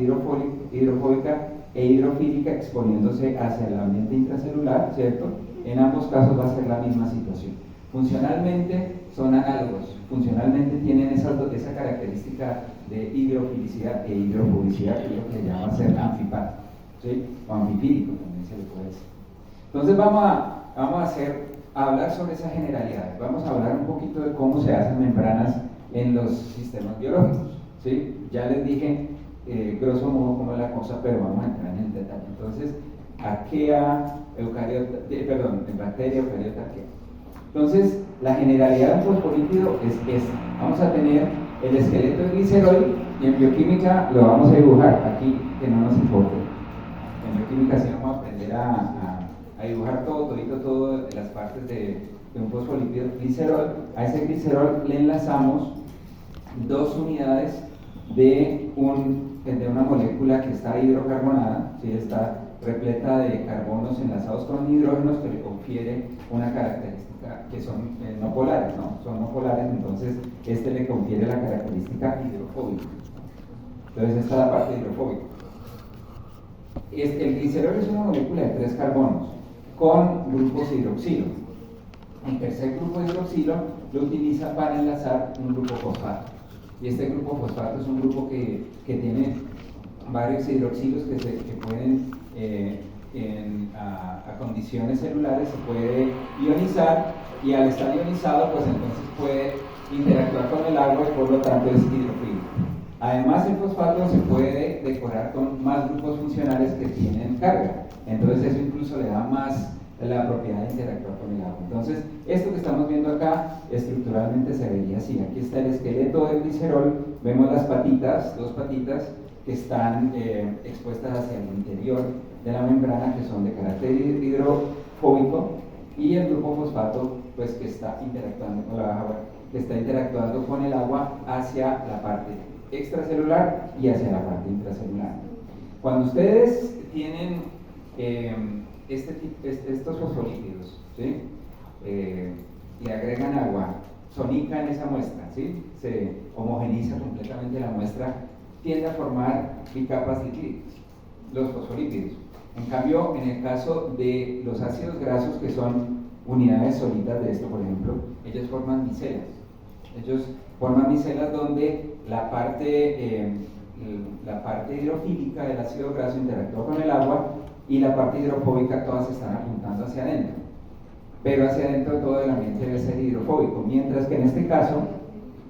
S1: hidrofóbica e hidrofílica exponiéndose hacia el ambiente intracelular, ¿cierto? En ambos casos va a ser la misma situación. Funcionalmente son análogos, funcionalmente tienen esa característica de hidrofilicidad e hidrofobicidad, que es lo que se llama ser anfipático, ¿sí? O anfifílico también se le puede decir. Entonces vamos a hablar sobre esa generalidad, vamos a hablar un poquito de cómo se hacen membranas en los sistemas biológicos, ¿sí? Ya les dije grosso modo cómo es la cosa, pero vamos a entrar en el detalle. Entonces, arquea, bacteria, eucariota, arquea. Entonces, la generalidad del fosfolípido es esta. Vamos a tener el esqueleto de glicerol y en bioquímica lo vamos a dibujar aquí, que no nos importa. En bioquímica sí vamos a aprender a dibujar todas las partes de un fosfolípido. Glicerol, a ese glicerol le enlazamos dos unidades de una molécula que está hidrocarbonada, ¿sí? Está repleta de carbonos enlazados con hidrógenos que le confiere una característica que son no polares, ¿no? Son no polares, entonces este le confiere la característica hidrofóbica. Entonces esta es la parte hidrofóbica. El glicerol es una molécula de 3 carbonos con grupos hidroxilo. El tercer grupo de hidroxilo lo utiliza para enlazar un grupo fosfato. Y este grupo fosfato es un grupo que tiene varios hidroxilos que pueden, a condiciones celulares, se puede ionizar, y al estar ionizado, pues entonces puede interactuar con el agua y por lo tanto es hidrofílico. Además, el fosfato se puede decorar con más grupos funcionales que tienen carga, entonces eso incluso le da más la propiedad de interactuar con el agua. Entonces, esto que estamos viendo acá estructuralmente se vería así. Aquí está el esqueleto del glicerol, vemos las patitas, 2 patitas que están expuestas hacia el interior de la membrana, que son de carácter hidrofóbico, y el grupo fosfato, pues, que está interactuando con la agua, que está interactuando con el agua hacia la parte extracelular y hacia la parte intracelular. Cuando ustedes tienen estos fosfolípidos, ¿sí? Le agregan agua, sonican esa muestra, ¿sí? Se homogeniza completamente la muestra, tiende a formar bicapas lipídicas, los fosfolípidos. En cambio, en el caso de los ácidos grasos, que son unidades solitas de esto, por ejemplo, ellos forman micelas. Ellos forman micelas donde la parte hidrofílica del ácido graso interactúa con el agua y la parte hidrofóbica, todas están apuntando hacia adentro. Pero hacia adentro todo el ambiente debe ser hidrofóbico, mientras que en este caso,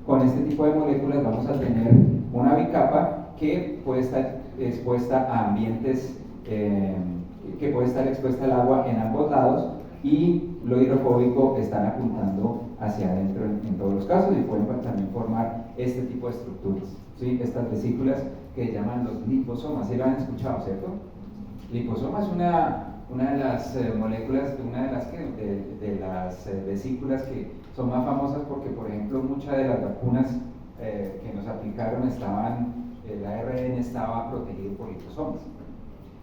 S1: con este tipo de moléculas vamos a tener una bicapa que puede estar expuesta a ambientes, que puede estar expuesta al agua en ambos lados, y lo hidrofóbico están apuntando hacia adentro en todos los casos, y pueden también formar este tipo de estructuras, ¿sí? Estas vesículas que llaman los liposomas. ¿Sí lo han escuchado, cierto? Liposoma es una de las moléculas, una de las vesículas que son más famosas porque, por ejemplo, muchas de las vacunas que nos aplicaron el ARN estaba protegido por liposomas.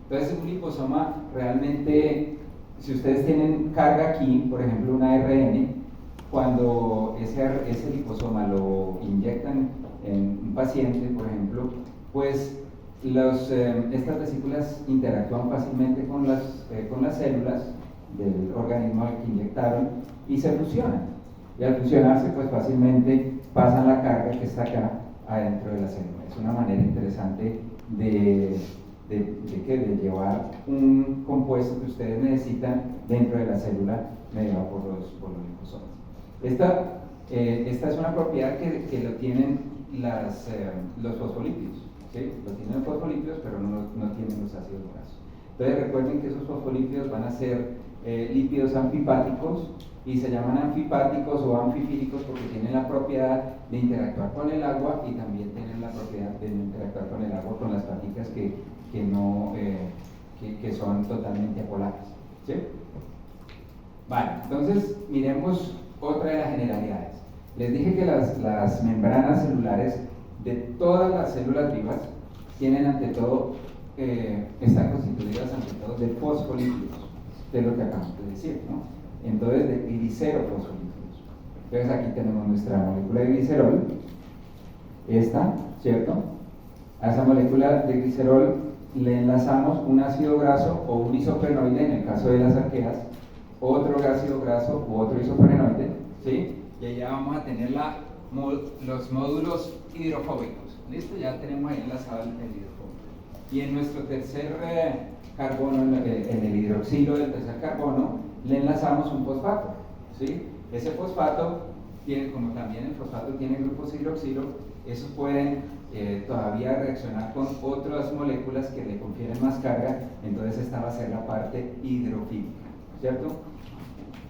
S1: Entonces, un liposoma realmente, si ustedes tienen carga aquí, por ejemplo, un ARN, cuando ese liposoma lo inyectan en un paciente, por ejemplo, pues estas vesículas interactúan fácilmente con las células del organismo al que inyectaron y se fusionan. Y al fusionarse, pues fácilmente pasan la carga que está acá adentro de la célula. Es una manera interesante de llevar un compuesto que ustedes necesitan dentro de la célula mediado por los liposomas. Esta es una propiedad que lo tienen los fosfolípidos, ¿sí? Lo tienen los fosfolípidos, pero no tienen los ácidos grasos. Entonces recuerden que esos fosfolípidos van a ser lípidos anfipáticos y se llaman anfipáticos o anfifílicos porque tienen la propiedad de interactuar con el agua y también tienen la propiedad de no interactuar con el agua con las partículas que son totalmente apolares, ¿sí? Vale, entonces miremos otra de las generalidades. Les dije que las membranas celulares de todas las células vivas tienen ante todo, están constituidas ante todo de fosfolípidos, de lo que acabamos de decir, ¿no? Entonces de glicerofosfolípidos. Entonces aquí tenemos nuestra molécula de glicerol, esta, ¿cierto? A esa molécula de glicerol le enlazamos un ácido graso o un isoprenoide en el caso de las arqueas, otro ácido graso u otro isoprenoide, ¿sí? Y allá vamos a tener los módulos hidrofóbicos. ¿Listo? Ya tenemos ahí enlazado el hidrofóbico. Y en nuestro tercer carbono, en el hidroxilo del tercer carbono, le enlazamos un fosfato, ¿sí? Ese fosfato, como también el fosfato tiene grupos hidroxilo, esos pueden todavía reaccionar con otras moléculas que le confieren más carga, entonces esta va a ser la parte hidrofílica, ¿cierto?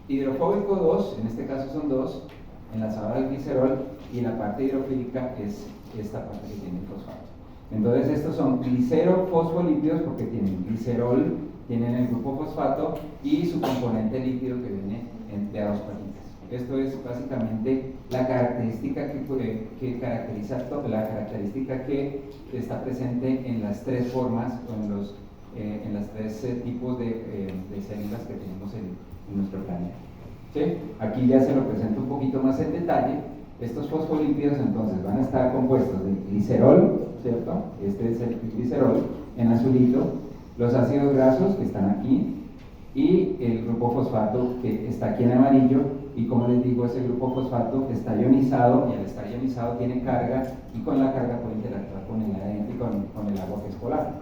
S1: Hidrofóbico 2, en este caso son dos, enlazado al glicerol, y la parte hidrofílica es esta parte que tiene el fosfato. Entonces estos son glicerofosfolípidos porque tienen glicerol, tienen el grupo fosfato y su componente lípido que viene de a dos patitas. Esto es básicamente la característica que caracteriza la característica que está presente en las tres formas o en las tres tipos de células que tenemos en nuestro planeta. ¿Sí? Aquí ya se lo presento un poquito más en detalle. Estos fosfolípidos entonces van a estar compuestos de glicerol, ¿cierto? Este es el glicerol en azulito, los ácidos grasos que están aquí y el grupo fosfato que está aquí en amarillo, y como les digo, ese grupo fosfato está ionizado y al estar ionizado tiene carga y con la carga puede interactuar con el ADN y con el agua que es polar.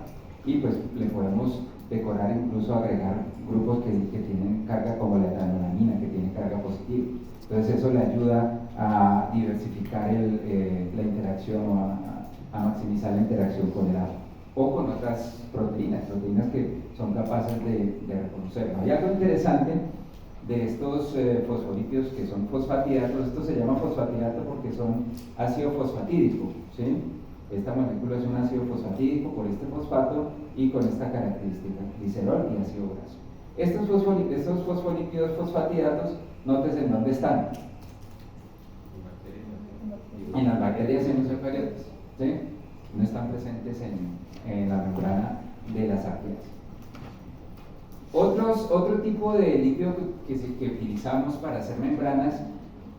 S1: Y pues le podemos decorar, incluso agregar grupos que tienen carga como la etanolamina, que tiene carga positiva. Entonces eso le ayuda a diversificar la interacción o a maximizar la interacción con el agua o con otras proteínas que son capaces de reconocerlo. Hay algo interesante de estos fosfolípidos que son fosfatidatos. Esto se llama fosfatidato porque son ácido fosfatídico, ¿sí? Esta molécula es un ácido fosfatídico por este fosfato y con esta característica, glicerol y ácido graso. Estos fosfolípidos fosfatidatos, nótese en dónde están. En las bacterias y en los eucariotas, ¿sí? No están presentes en la membrana de las arqueas. Otro tipo de lípido que utilizamos para hacer membranas,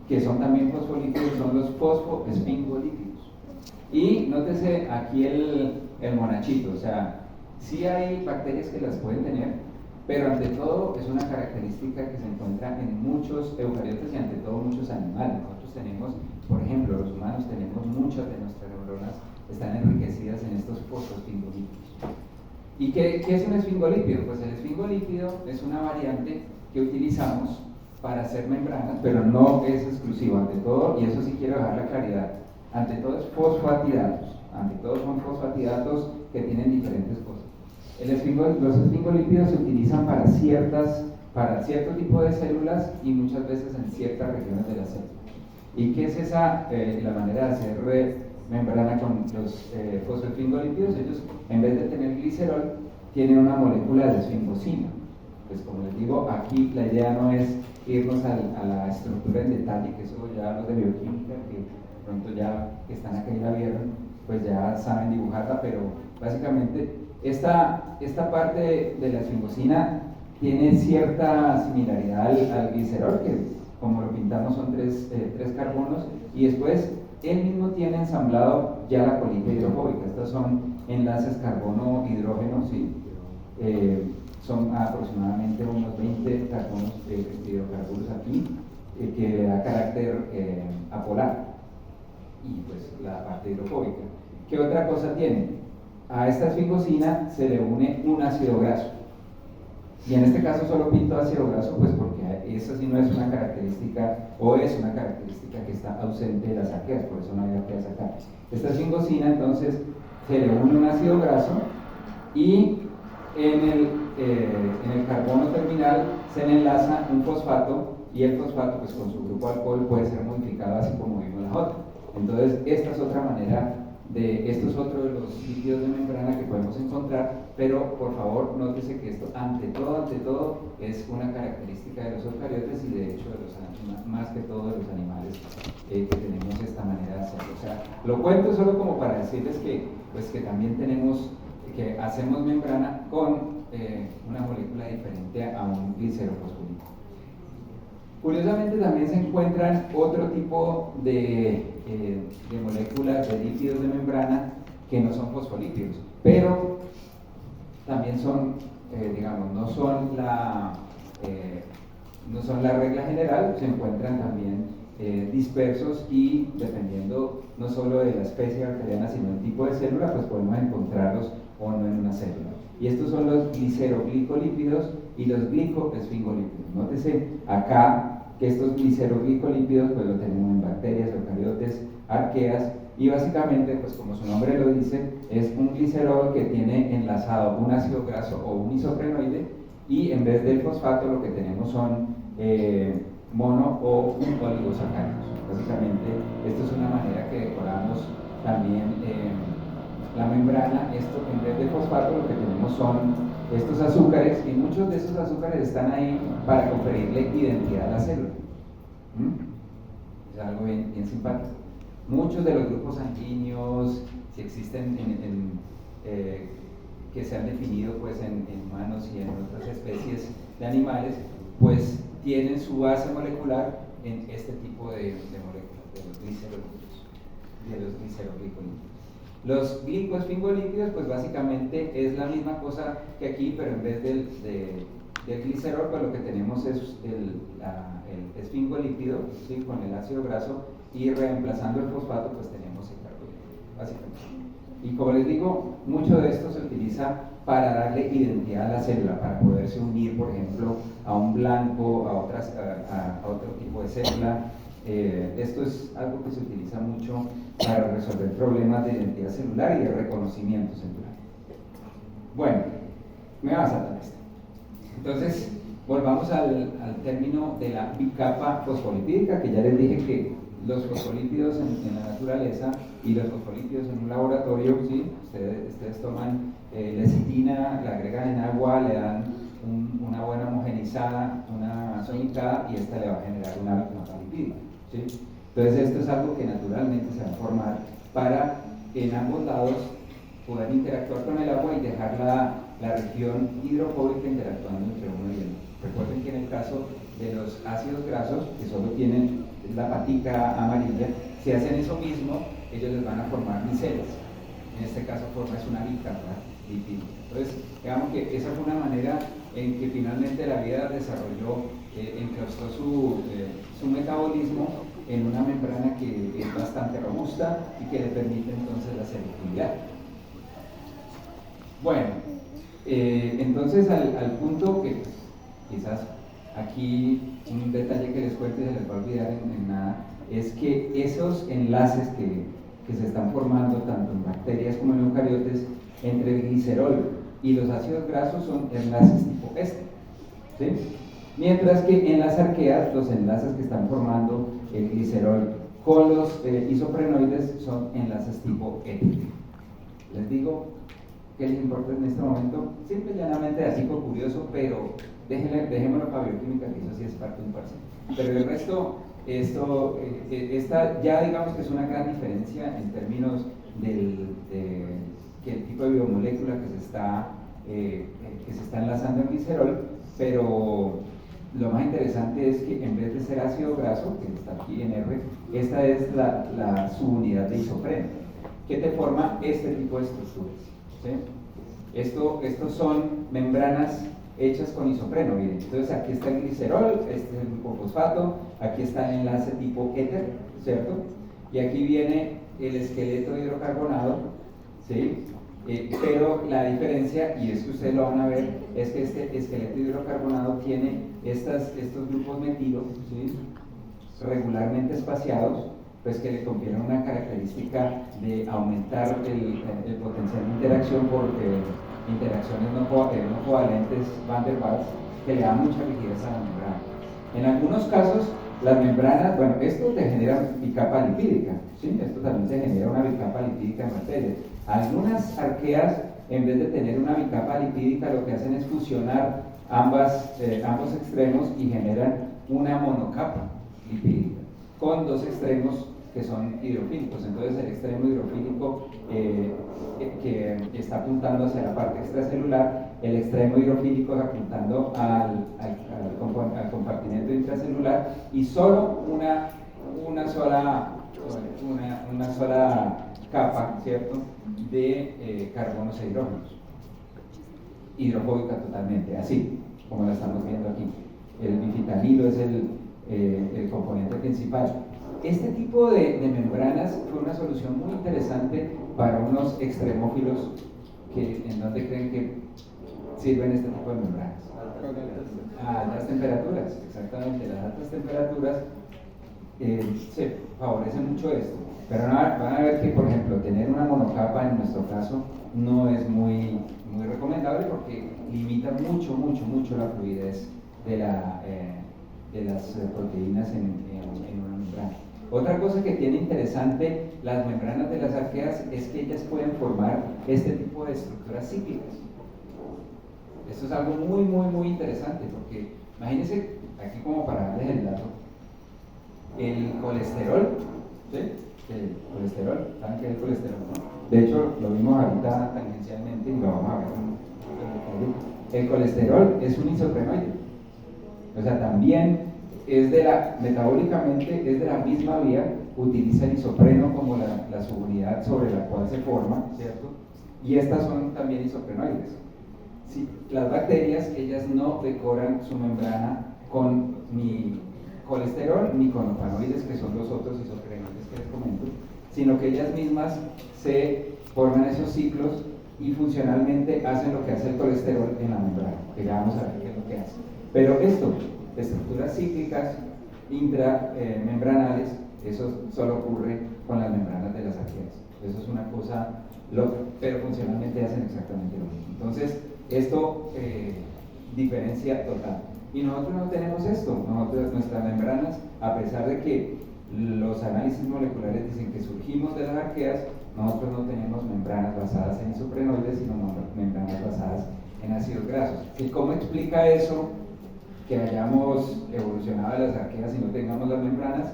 S1: que son también fosfolípidos, son los fosfoesfingolípidos. Y nótese aquí el monachito, o sea, sí hay bacterias que las pueden tener, pero ante todo es una característica que se encuentra en muchos eucariotas y ante todo muchos animales. Nosotros tenemos, por ejemplo, los humanos tenemos muchas de nuestras neuronas están enriquecidas en estos fosfoesfingolípidos. ¿Y qué es un esfingolípido? Pues el esfingolípido es una variante que utilizamos para hacer membranas, pero no es exclusivo, ante todo, y eso sí quiero dejar la claridad, ante todo es fosfatidatos, ante todo son fosfatidatos que tienen diferentes cosas. Los esfingolípidos se utilizan para cierto tipo de células y muchas veces en ciertas regiones de la célula. ¿Y qué es la manera de hacer membrana con los fosfoesfingolípidos? Ellos, en vez de tener glicerol, tienen una molécula de esfingosina. Pues como les digo, aquí la idea no es irnos a la estructura en detalle, que eso ya los de bioquímica, que pronto ya que están acá y la vieron, pues ya saben dibujarla, pero básicamente esta parte de la esfingosina tiene cierta similaridad al glicerol, que como lo pintamos son tres carbonos, y después él mismo tiene ensamblado ya la colita hidrofóbica. Estos son enlaces carbono-hidrógeno, ¿sí? Son aproximadamente unos 20 carbonos hidrocarburos aquí, que le da carácter apolar, y pues la parte hidrofóbica. ¿Qué otra cosa tiene? A esta esfingosina se le une un ácido graso, y en este caso solo pinto ácido graso pues porque eso sí no es una característica, o es una característica que está ausente de las arqueas, por eso no hay arqueas acá. Esta esfingosina entonces se le une un ácido graso, y en el carbono terminal se le enlaza un fosfato, y el fosfato pues con su grupo alcohol puede ser modificado así como vimos la otra. Entonces esta es otra manera esto es otro de los lípidos de membrana que podemos encontrar, pero por favor nótese que esto ante todo es una característica de los eucariotes, y de hecho de los, más que todo de los animales que tenemos esta manera de hacerlo. O sea, lo cuento solo como para decirles que, pues, que también que hacemos membrana con una molécula diferente a un glicerofosfolípido. Curiosamente también se encuentran otro tipo de moléculas de lípidos de membrana que no son fosfolípidos, pero también son, digamos, no son la regla general. Se encuentran también dispersos, y dependiendo no solo de la especie bacteriana sino del tipo de célula, pues podemos encontrarlos o no en una célula. Y estos son los gliceroglicolípidos y los glicoesfingolípidos. Nótese acá que estos gliceroglicolípidos pues lo tenemos en bacterias, eucariotes, arqueas, y básicamente, pues como su nombre lo dice, es un glicerol que tiene enlazado un ácido graso o un isoprenoide, y en vez del fosfato lo que tenemos son mono o oligosacáridos. Básicamente esto es una manera que decoramos también la membrana. Esto, en vez de fosfato, lo que tenemos son estos azúcares, y muchos de esos azúcares están ahí para conferirle identidad a la célula. Es algo bien simpático. Muchos de los grupos sanguíneos, si existen que se han definido pues en humanos y en otras especies de animales, pues tienen su base molecular en este tipo de moléculas, de los gliceroglicolipidos. Los glicoesfingolípidos, pues básicamente es la misma cosa que aquí, pero en vez del glicerol, pues lo que tenemos es el esfingolípido, ¿sí? Con el ácido graso, y reemplazando el fosfato pues tenemos el carbohidrato, básicamente. Y como les digo, mucho de esto se utiliza para darle identidad a la célula, para poderse unir, por ejemplo, a un blanco, a otro tipo de célula. Esto es algo que se utiliza mucho para resolver problemas de identidad celular y de reconocimiento celular. Bueno, me va a saltar esto. Entonces, volvamos al término de la bicapa fosfolipídica, que ya les dije que los fosfolípidos en la naturaleza y los fosfolípidos en un laboratorio, ¿sí? Ustedes toman lecitina, la agregan en agua, le dan una buena homogenizada, una sonicada, y esta le va a generar una bicapa lipídica, ¿sí? Entonces esto es algo que naturalmente se va a formar para en ambos lados poder interactuar con el agua y dejar la región hidrofóbica interactuando entre uno y el otro. Recuerden que en el caso de los ácidos grasos, que solo tienen la patica amarilla, si hacen eso mismo, ellos les van a formar micelas. En este caso formas una bicapa lipídica. Entonces, digamos que esa fue una manera en que finalmente la vida desarrolló, enclaustó su metabolismo en una membrana que es bastante robusta y que le permite entonces la selectividad. Bueno, entonces al punto que quizás aquí un detalle que les cuente se les va a olvidar en nada, es que esos enlaces que se están formando tanto en bacterias como en eucariotes entre el glicerol y los ácidos grasos son enlaces tipo este, ¿sí? Mientras que en las arqueas los enlaces que están formando el glicerol con los isoprenoides son enlaces tipo E. Les digo que les importa en este momento, simple y llanamente así como curioso, pero dejémoslo para bioquímica, que eso sí es parte de un parcial. Pero el resto, esta ya digamos que es una gran diferencia en términos que el tipo de biomolécula que se está enlazando en glicerol, pero lo más interesante es que en vez de ser ácido graso, que está aquí en R, esta es la subunidad de isopreno, que te forma este tipo de estructuras, ¿sí? Estos son membranas hechas con isopreno, miren. Entonces aquí está el glicerol, este es el grupo fosfato, aquí está el enlace tipo éter, ¿cierto? Y aquí viene el esqueleto hidrocarbonato, ¿sí? Pero la diferencia, y es que ustedes lo van a ver, es que este esqueleto hidrocarbonato tiene estos grupos metilo, ¿sí? Regularmente espaciados, pues que le confieren una característica de aumentar el potencial de interacción por interacciones no covalentes Van der Waals, que le da mucha rigidez a la membrana. En algunos casos, las membranas, bueno, esto te genera bicapa lipídica, ¿sí? Esto también te genera una bicapa lipídica en bacterias. Algunas arqueas, en vez de tener una bicapa lipídica, lo que hacen es fusionar ambos extremos y generan una monocapa lipídica con dos extremos que son hidrofílicos. Entonces el extremo hidrofílico que está apuntando hacia la parte extracelular, el extremo hidrofílico apuntando al compartimento intracelular, y solo una sola capa, ¿cierto?, de carbonos e hidrógenos, hidrofóbica totalmente, así como la estamos viendo aquí. El bifentanilo es el componente principal. Este tipo de membranas fue una solución muy interesante para unos extremófilos ¿en dónde creen que sirven este tipo de membranas? A altas temperaturas, exactamente. Las altas temperaturas se favorece mucho esto, pero van a ver que, por ejemplo, tener una monocapa en nuestro caso no es muy recomendable, porque limita mucho la fluidez de las proteínas en una membrana. Otra cosa que tiene interesante las membranas de las arqueas es que ellas pueden formar este tipo de estructuras cíclicas. Esto es algo muy interesante, porque imagínense, aquí como para darles el dato, el colesterol, ¿sí? El colesterol, ¿saben qué es el colesterol? ¿No? De hecho, lo vimos ahorita tangencialmente y lo vamos a ver. El colesterol es un isoprenoide, o sea, también metabólicamente es de la misma vía, utiliza el isopreno como la subunidad sobre la cual se forma, ¿cierto? Y estas son también isoprenoides. Sí, las bacterias, ellas no decoran su membrana con ni colesterol ni con opanoides, que son los otros isoprenoides que les comento, sino que ellas mismas se forman esos ciclos y funcionalmente hacen lo que hace el colesterol en la membrana, que ya vamos a ver qué es lo que hace. Pero estructuras cíclicas intramembranales, eso solo ocurre con las membranas de las arqueas. Eso es una cosa loca, pero funcionalmente hacen exactamente lo mismo. Entonces, esto diferencia total. Y nosotros no tenemos esto. Nuestras membranas, a pesar de que los análisis moleculares dicen que surgimos de las arqueas, nosotros no tenemos membranas basadas en isoprenoides, sino membranas basadas en ácidos grasos. ¿Y cómo explica eso que hayamos evolucionado de las arqueas y no tengamos las membranas?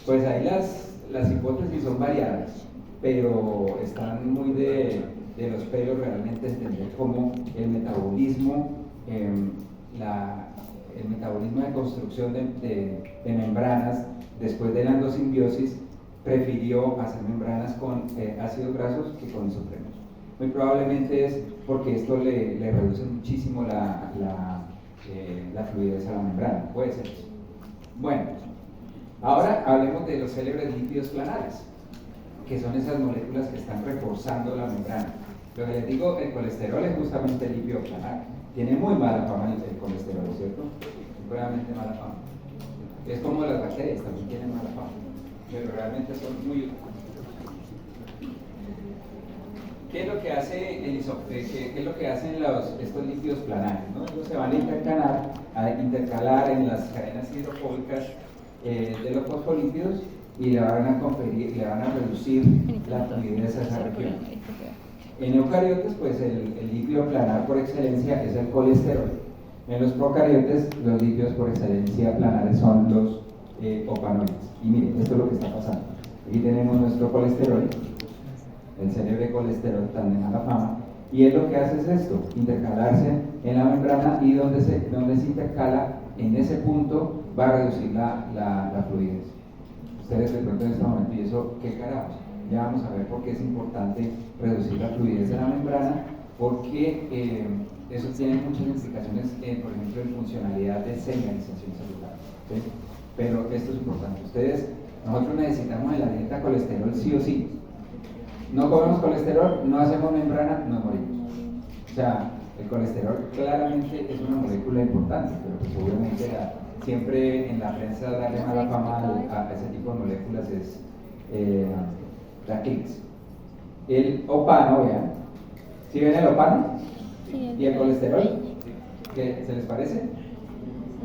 S1: Pues ahí las hipótesis son variadas, pero están muy de los pelos realmente entender cómo el metabolismo de construcción de membranas después de la endosimbiosis prefirió hacer membranas con ácidos grasos que con isoprenos. Muy probablemente es porque esto le reduce muchísimo la fluidez a la membrana. Puede ser eso. Bueno, ahora hablemos de los célebres lípidos planares, que son esas moléculas que están reforzando la membrana. Lo que les digo, el colesterol es justamente el lípido planar. Tiene muy mala fama el colesterol, ¿cierto? Realmente mala fama. Es como las bacterias, también tienen mala fama, pero realmente son muy... ¿Qué es lo que hace qué es lo que hacen estos lípidos planares, ¿no? Ellos se van a intercalar en las cadenas hidrofóbicas de los fosfolípidos y le van a reducir la fluidez a esa región. En eucariotes, pues el lípido planar por excelencia es el colesterol. En los procariotes, los lípidos por excelencia planares son los opanoides. Y miren, esto es lo que está pasando. Aquí tenemos nuestro colesterol, el célebre colesterol tan de mala fama, Y él lo que hace es esto, intercalarse en la membrana, y donde se intercala, en ese punto va a reducir la fluidez. Ustedes de pronto en este momento, ¿y eso qué carajos? Ya vamos a ver por qué es importante reducir la fluidez de la membrana, porque eso tiene muchas implicaciones, por ejemplo, en funcionalidad de señalización celular, ¿sí? Pero esto es importante. Nosotros necesitamos en la dieta colesterol sí o sí. No comemos colesterol, no hacemos membrana, nos morimos. O sea, el colesterol claramente es una molécula importante, pero pues obviamente siempre en la prensa darle mala fama a ese tipo de moléculas es la CLICS. El opano, vean, ¿sí ven el opano?
S2: Sí,
S1: ¿Y el colesterol? ¿Qué, se les parece?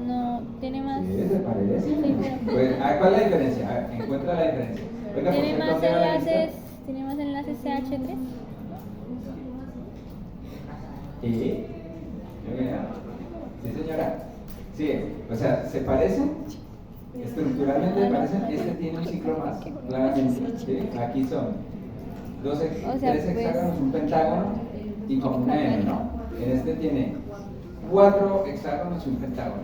S2: No, tiene más.
S1: Sí, se parece.
S2: Sí, pero-
S1: Pues, ¿cuál es la diferencia? A ver, encuentra la diferencia. Oiga, ¿por
S2: Tiene
S1: qué
S2: más
S1: no te va la lista?
S2: enlaces. Tiene más enlaces CH3.
S1: ¿Y? Sí, señora. Sí, o sea, se parecen, estructuralmente se parecen. Este tiene un ciclo más, claramente. ¿Sí? Aquí son tres hexágonos, un pentágono y como una M, ¿no? En este tiene 4 hexágonos y un pentágono.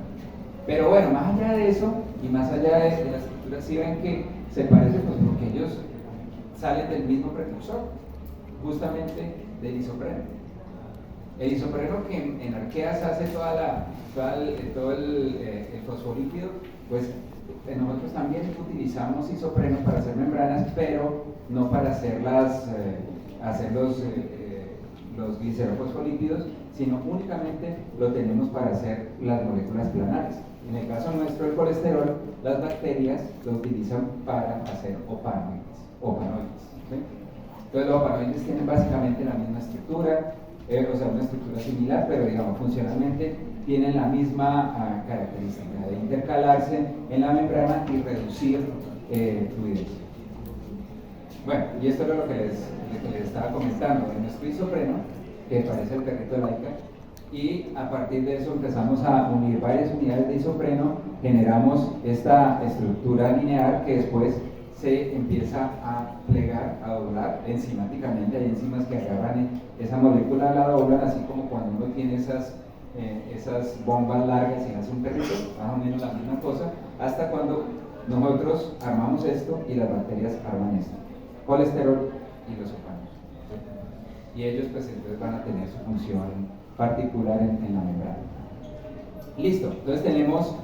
S1: Pero bueno, más allá de eso y más allá de la estructura, sí ven que se parecen, pues porque ellos salen del mismo precursor, justamente del isopreno. El isopreno que en arqueas hace todo el fosfolípido, pues nosotros también utilizamos isopreno para hacer membranas, pero no para hacer los glicerofosfolípidos, sino únicamente lo tenemos para hacer las moléculas planares. En el caso nuestro del colesterol, las bacterias lo utilizan para hacer opanoides. ¿Sí? Entonces los opanoides tienen básicamente la misma estructura, o sea, una estructura similar, pero digamos funcionalmente tienen la misma característica de intercalarse en la membrana y reducir fluidez. Bueno, y esto era lo que les estaba comentando de nuestro isopreno, que parece el perrito de Laika, y a partir de eso empezamos a unir varias unidades de isopreno, generamos esta estructura lineal que después se empieza a plegar, a doblar enzimáticamente. Hay enzimas que agarran esa molécula, la doblan, así como cuando uno tiene esas bombas largas y hace un perrito, más o menos la misma cosa, hasta cuando nosotros armamos esto y las bacterias arman esto, colesterol y los opanos. Y ellos pues entonces van a tener su función particular en la membrana. Listo, entonces tenemos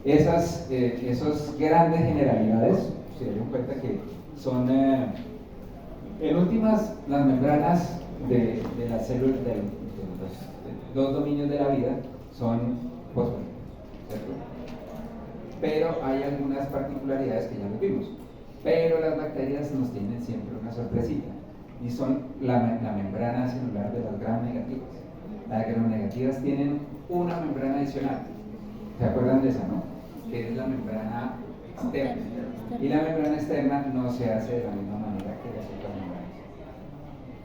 S1: esas grandes generalidades. Se dieron cuenta que son, en últimas, las membranas de las células de los dos dominios de la vida son fosfolípidos, ¿cierto? Pero hay algunas particularidades que ya lo vimos. Pero las bacterias nos tienen siempre una sorpresita, y son la membrana celular de las gram negativas. Las gram negativas tienen una membrana adicional. ¿Se acuerdan de esa, no? Que es la membrana externa. Y la membrana externa no se hace de la misma manera que las otras membranas,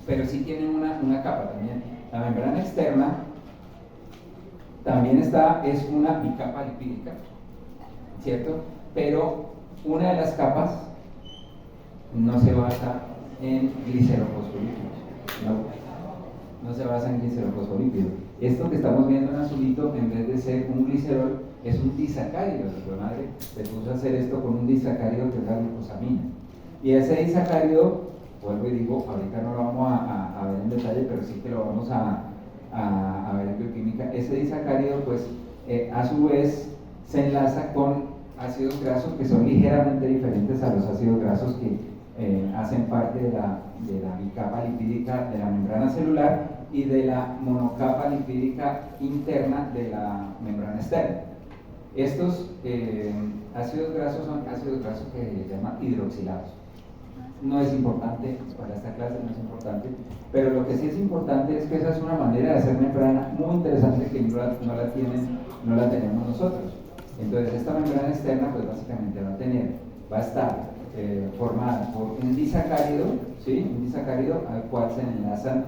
S1: pero sí tienen una capa también. La membrana externa también es una bicapa lipídica, ¿cierto? Pero una de las capas no se basa en glicerofosfolípidos, no se basa en glicerofosfolípidos. Esto que estamos viendo en azulito, en vez de ser un glicerol, es un disacárido. La madre se puso a hacer esto con un disacárido que es la glucosamina. Y ese disacárido, vuelvo y digo, ahorita no lo vamos a ver en detalle, pero sí que lo vamos a ver en bioquímica. Ese disacárido, pues, a su vez, se enlaza con ácidos grasos que son ligeramente diferentes a los ácidos grasos que hacen parte de la bicapa lipídica de la membrana celular y de la monocapa lipídica interna de la membrana externa. Estos ácidos grasos son ácidos grasos que se llaman hidroxilados. No es importante, para esta clase no es importante, pero lo que sí es importante es que esa es una manera de hacer membrana muy interesante que no la tenemos nosotros. Entonces esta membrana externa pues básicamente va a estar formada por un disacárido, ¿sí? Un disacárido al cual se enlazan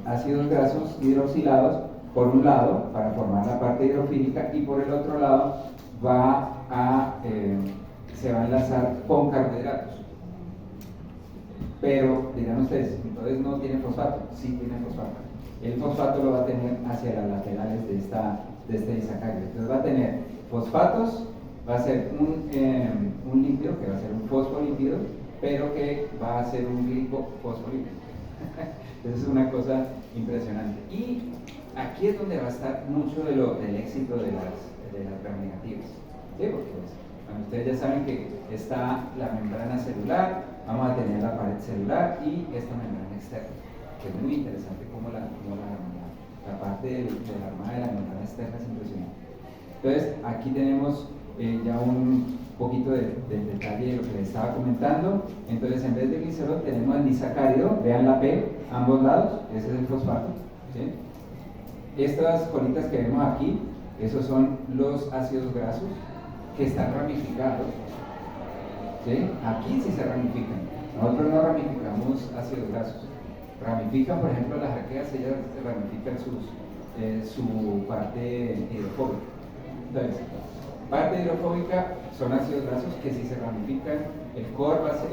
S1: ácidos grasos hidroxilados por un lado para formar la parte hidrofílica, y por el otro lado se va a enlazar con carbohidratos. Pero dirán ustedes, entonces no tiene fosfato. Sí tiene fosfato. El fosfato lo va a tener hacia las laterales de este disacárido. Entonces va a tener fosfatos, va a ser un lípido, que va a ser un fosfolípido, pero que va a ser un glifosfolípido. Entonces es una cosa impresionante. Y aquí es donde va a estar mucho del éxito de las gram negativas. ¿Sí? Porque pues, bueno, ustedes ya saben que está la membrana celular, vamos a tener la pared celular y esta membrana externa, que es muy interesante como la parte de la armada de la membrana externa es impresionante. Entonces aquí tenemos ya un poquito de detalle de lo que les estaba comentando. Entonces en vez de glicerol tenemos el disacárido, vean la P, ambos lados, ese es el fosfato. ¿Sí? Estas colitas que vemos aquí, esos son los ácidos grasos que están ramificados. ¿Sí? Aquí sí se ramifican, nosotros no ramificamos ácidos grasos. Ramifican, por ejemplo, las arqueas, ellas ramifican su parte hidrofóbica. Entonces, parte hidrofóbica son ácidos grasos que si se ramifican, el core va a ser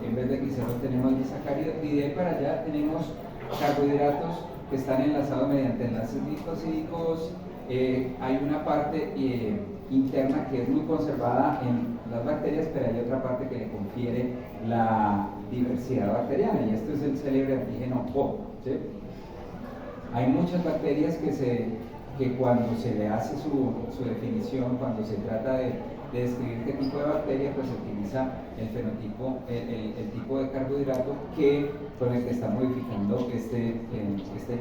S1: en vez de glicerol tenemos el disacárido, y de ahí para allá tenemos carbohidratos que están enlazados mediante enlaces glicosídicos. Hay una parte interna que es muy conservada en las bacterias, pero hay otra parte que le confiere la diversidad bacteriana, y esto es el célebre antígeno O. ¿Sí? Hay muchas bacterias que cuando se le hace su definición, cuando se trata de describir qué tipo de bacteria, pues se utiliza el fenotipo, el tipo de carbohidrato con el que está modificando este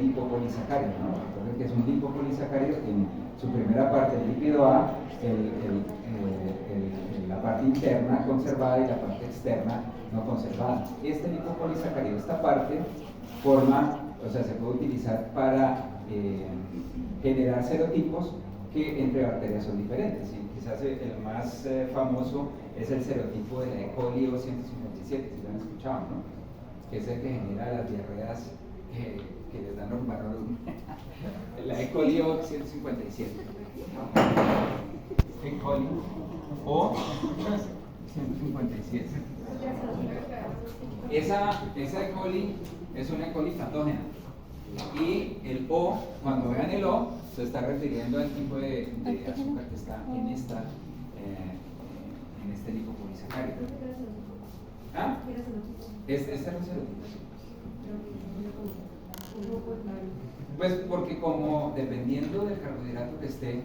S1: lipopolisacárido, ¿no? Entonces, que es un lipopolisacárido que en su primera parte, el lípido A, la parte interna conservada y la parte externa no conservada. Este lipopolisacárido, esta parte, se puede utilizar para generar serotipos que entre bacterias son diferentes. Y quizás el más famoso es el serotipo de la E. coli O157, si lo han escuchado, ¿no? Que es el que genera las diarreas que les dan los varones. La E. coli O157. E. coli O157. Esa E. coli es una E. coli patógena. Y el O, cuando vean el O, se está refiriendo al tipo de azúcar que está en este lipopolisacárido. ¿Ah? Este es el serotipo. Pues porque como dependiendo del carbohidrato que esté,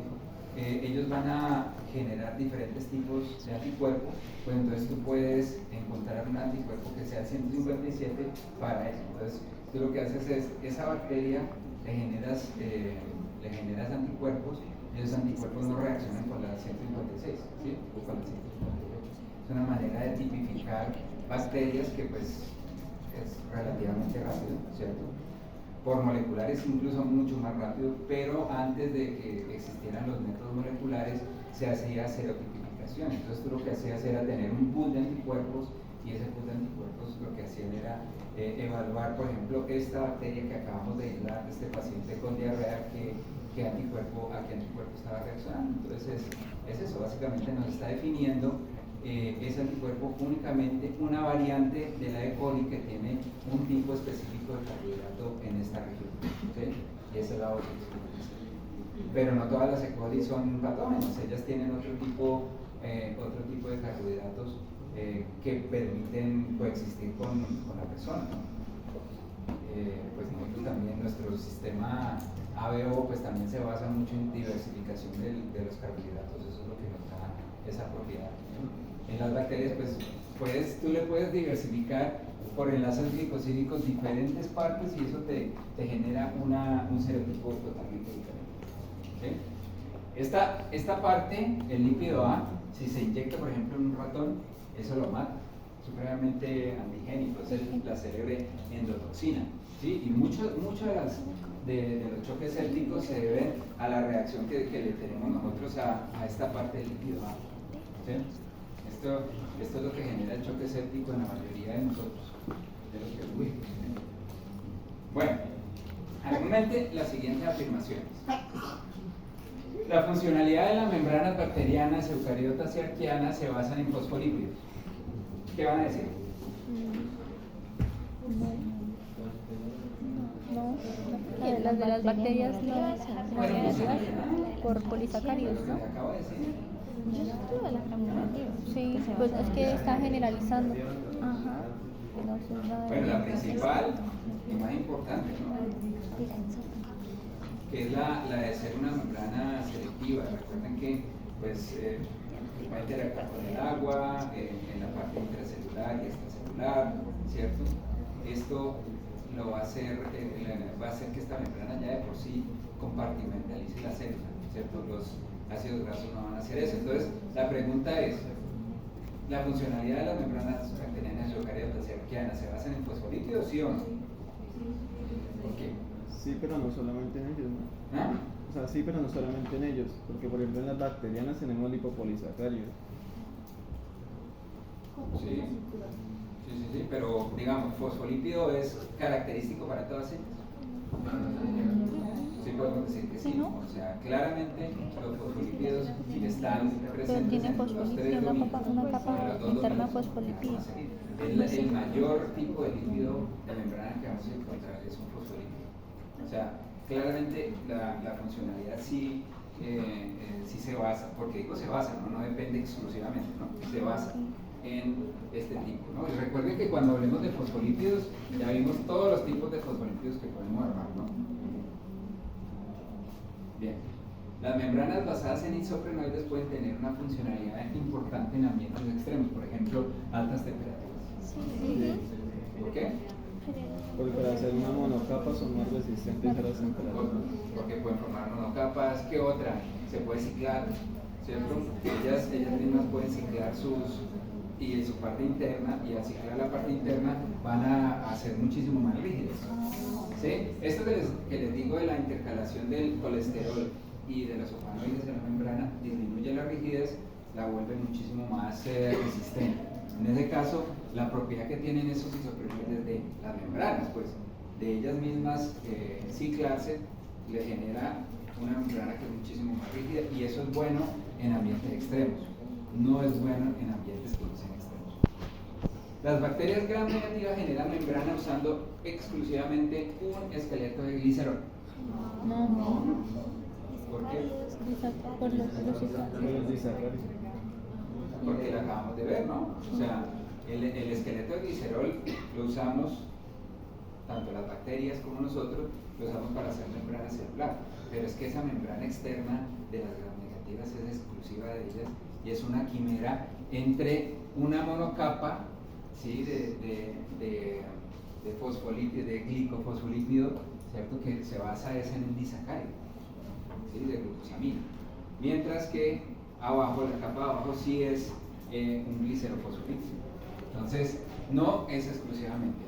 S1: ellos van a generar diferentes tipos de anticuerpos, pues entonces tú puedes encontrar un anticuerpo que sea 157 para eso. Entonces tú lo que haces es, esa bacteria le generas anticuerpos, y esos anticuerpos no reaccionan con la 156, ¿sí? O con la 158. Es una manera de tipificar bacterias que pues es relativamente rápido, ¿cierto? Por moleculares incluso mucho más rápido, pero antes de que existieran los métodos moleculares se hacía serotipificación. Entonces tú lo que hacías era tener un pool de anticuerpos, y ese pool de anticuerpos lo que hacían era evaluar, por ejemplo, esta bacteria que acabamos de aislar de este paciente con diarrea, a qué anticuerpo estaba reaccionando. Entonces es eso, básicamente nos está definiendo ese anticuerpo únicamente una variante de la E. coli que tiene un tipo específico de carbohidrato en esta región, ¿sí? Y esa es la otra. Pero no todas las E. coli son patógenas, ellas tienen otro tipo de carbohidratos que permiten coexistir con la persona, ¿no? Pues nosotros también, nuestro sistema ABO pues también se basa mucho en diversificación de los carbohidratos, eso es lo que nos da esa propiedad. En las bacterias pues tú le puedes diversificar por enlaces glicosídicos diferentes partes, y eso te genera un serotipo totalmente diferente. ¿Sí? Esta parte, el lípido A, si se inyecta por ejemplo en un ratón, eso lo mata, supremamente antigénico, es la célebre endotoxina, ¿sí? Y muchos de los choques sépticos se deben a la reacción que le tenemos nosotros a esta parte del lípido A. ¿Sí? Esto es lo que genera el choque séptico en la mayoría de nosotros, de los que Bueno, argumente las siguientes afirmaciones. La funcionalidad de las membranas bacterianas, eucariotas y arqueanas se basan en fosfolípidos. ¿Qué van a decir?
S2: las de las bacterias no negativas por polisacáridos,
S1: Lo que
S2: ¿no?
S1: le acabo de decir.
S2: Yo no estuve la facultativa. Sí, pues es que está generalizando. Ajá. Entonces, nada de
S1: Bueno, la
S2: bien.
S1: principal y más importante, ¿no? Que es la de ser una membrana selectiva. Recuerden que pues, va a interactuar con el agua, en la parte intracelular y extracelular, ¿cierto? Esto lo va a hacer que esta membrana ya de por sí compartimentalice la célula, ¿cierto? Los ácidos grasos no van a hacer eso. Entonces, la pregunta es, ¿la funcionalidad de las membranas bacterianas y eucariotas cerquianas se basan en fosfolípidos, sí o no? ¿Por qué?
S7: Sí, pero no solamente en ellos, ¿no?
S1: ¿Ah?
S7: O sea, sí, pero no solamente en ellos, porque por ejemplo en las bacterianas tenemos lipopolisacáridos.
S1: Sí. Sí, pero digamos, fosfolípido es característico para todas ellas. Sí, podemos decir que sí. O sea, claramente los fosfolípidos están presentes
S2: tiene
S1: en los
S2: fosfolípido,
S1: tres
S2: una
S1: dominios,
S2: capa
S1: en los dos
S2: interna
S1: dominios.
S2: fosfolípido.
S1: El mayor tipo de lípido de membrana que vamos a encontrar es un fosfolípido. O sea, claramente la funcionalidad sí se basa, porque digo se basa, no depende exclusivamente, ¿no? Se basa en este tipo, ¿no? Y recuerden que cuando hablemos de fosfolípidos ya vimos todos los tipos de fosfolípidos que podemos armar, ¿no? Bien, las membranas basadas en isoprenoides pueden tener una funcionalidad importante en ambientes extremos, por ejemplo, altas temperaturas. ¿Por qué?
S7: Porque para hacer una monocapa son más resistentes a las temperaturas.
S1: Porque pueden formar monocapas. ¿Qué otra? Se puede ciclar, ¿cierto? Ellas mismas pueden ciclar y en su parte interna, y al ciclar la parte interna van a ser muchísimo más rígidas. ¿Sí? Esto que les digo de la intercalación del colesterol y de los organoides en la membrana disminuye la rigidez, la vuelve muchísimo más resistente. En ese caso, la propiedad que tienen esos isoprenoides de las membranas, pues, de ellas mismas ciclarse, le genera una membrana que es muchísimo más rígida, y eso es bueno en ambientes extremos, no es bueno en ambientes que no sean extremos. Las bacterias gram negativas generan membrana usando exclusivamente un esqueleto de glicerol.
S2: No.
S1: ¿Por qué?
S2: Por los
S7: Los disacáridos.
S1: Porque lo acabamos de ver, ¿no? O sea, el esqueleto de glicerol lo usamos, tanto las bacterias como nosotros, lo usamos para hacer membrana celular, pero es que esa membrana externa de las gram negativas es exclusiva de ellas y es una quimera entre una monocapa, ¿sí? de fosfolípido, de glicofosfolípido, ¿cierto? Que se basa en un disacárido, ¿sí? De glucosamina, mientras que abajo, la capa de abajo sí es un glicerofosfolípido. Entonces, no es exclusivamente,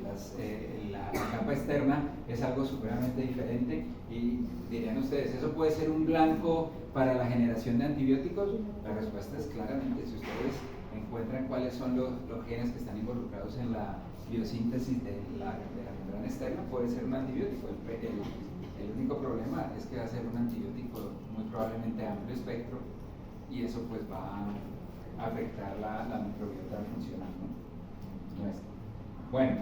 S1: la capa externa es algo supremamente diferente, y dirían ustedes, ¿eso puede ser un blanco para la generación de antibióticos? La respuesta es claramente, si ustedes encuentran cuáles son los genes que están involucrados en la biosíntesis de la membrana externa, puede ser un antibiótico. El único problema es que va a ser un antibiótico muy probablemente de amplio espectro, y eso pues va a afectar la microbiota funcional, ¿no? Bueno,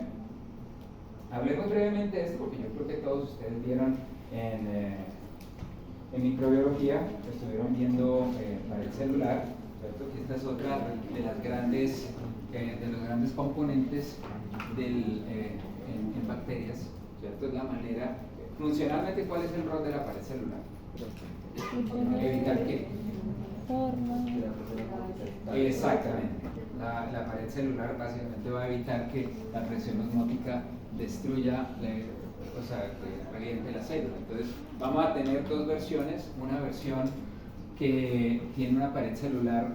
S1: hablemos brevemente de esto, porque yo creo que todos ustedes vieron en microbiología, estuvieron viendo pared celular, ¿cierto? Que esta es otra de los grandes componentes en bacterias, ¿cierto? Es la manera, funcionalmente, ¿cuál es el rol de la pared celular? Evitar que exactamente, la pared celular básicamente va a evitar que la presión osmótica destruya, o sea, que reviente la célula. Entonces vamos a tener dos versiones, una versión que tiene una pared celular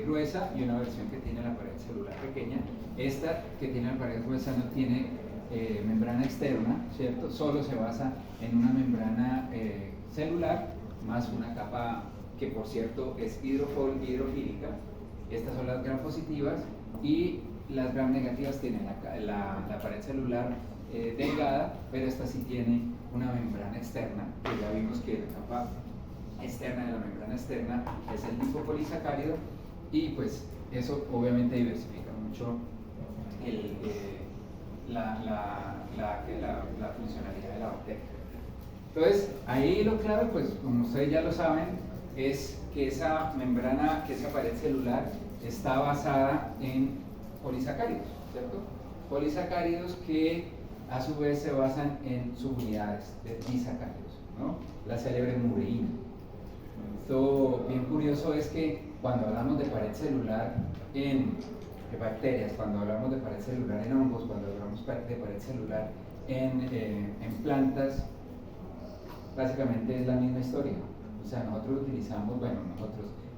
S1: gruesa y una versión que tiene la pared celular pequeña. Esta que tiene la pared gruesa no tiene membrana externa, ¿cierto? Solo se basa en una membrana celular más una capa que, por cierto, es hidrofílica. Estas son las gram positivas, y las gram negativas tienen la pared celular delgada, pero esta sí tiene una membrana externa, que ya vimos que la capa externa de la membrana externa es el lipopolisacárido, y pues eso obviamente diversifica mucho la funcionalidad de la bacteria. Entonces, ahí lo clave, pues como ustedes ya lo saben, es que esa membrana, que esa pared celular está basada en polisacáridos, ¿cierto? Polisacáridos que a su vez se basan en subunidades de disacáridos, ¿no? La célebre mureína. Esto bien curioso es que cuando hablamos de pared celular en bacterias, cuando hablamos de pared celular en hongos, cuando hablamos de pared celular en plantas, básicamente es la misma historia. O sea, nosotros utilizamos,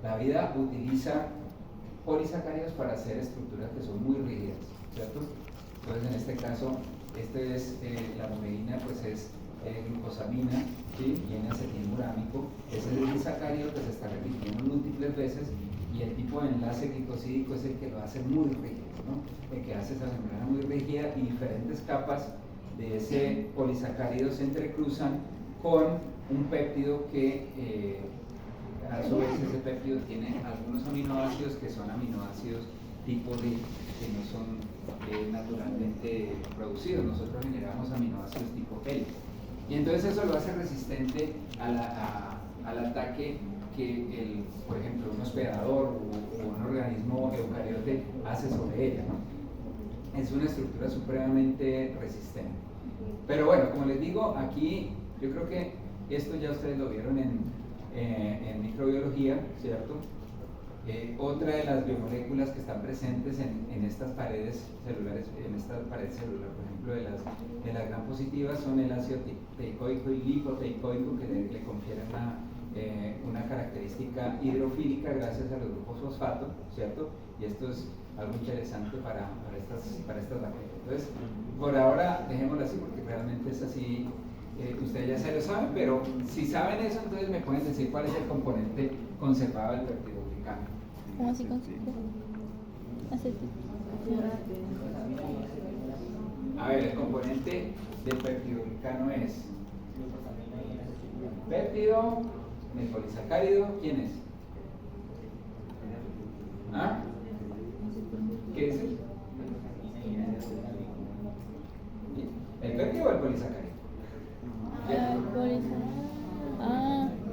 S1: la vida utiliza polisacáridos para hacer estructuras que son muy rígidas, ¿cierto? Entonces, en este caso, la mureína, pues es glucosamina, ¿sí? Viene acetilmurámico, es el disacárido que se está repitiendo múltiples veces y el tipo de enlace glicosídico es el que lo hace muy rígido, ¿no? El que hace esa membrana muy rígida y diferentes capas de ese polisacárido se entrecruzan con un péptido que a su vez ese péptido tiene algunos aminoácidos que son aminoácidos tipo D, que no son naturalmente producidos. Nosotros generamos aminoácidos tipo L. Y entonces eso lo hace resistente al ataque que, por ejemplo, un hospedador o un organismo eucariote hace sobre ella, ¿no? Es una estructura supremamente resistente. Pero bueno, como les digo, aquí yo creo que esto ya ustedes lo vieron en microbiología, ¿cierto? Otra de las biomoléculas que están presentes en estas paredes celulares, por ejemplo, de las gram positivas, son el ácido teicoico y lipoteicoico, que le confieren una característica hidrofílica gracias a los grupos fosfato, ¿cierto? Y esto es algo interesante para estas bacterias. Entonces, por ahora dejémoslo así porque realmente es así. Ustedes ya se lo saben, pero si saben eso, entonces me pueden decir cuál es el componente conservado del peptidoglicano.
S2: ¿Cómo así conservado?
S1: A ver, el componente del peptidoglicano es péptido, el polisacárido, ¿quién es? ¿Ah? ¿Qué es el? ¿El péptido o el polisacárido?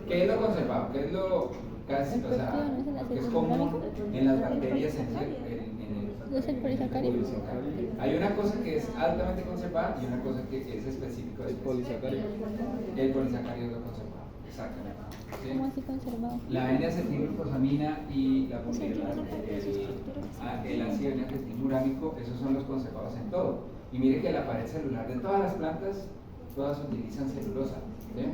S1: ¿Qué es lo conservado? ¿Qué es lo casi, que es común en las bacterias
S2: ¿Es el polisacárido?
S1: Hay una cosa que es altamente conservada y una cosa que es específica.
S7: El polisacárido.
S1: El polisacárido es lo conservado, exactamente. ¿Sí?
S2: ¿Cómo así conservado?
S1: La N-acetilglucosamina y el ácido N-acetilmurámico, esos son los conservados en todo. Y mire que la pared celular de todas las plantas, todas utilizan celulosa, ¿sí?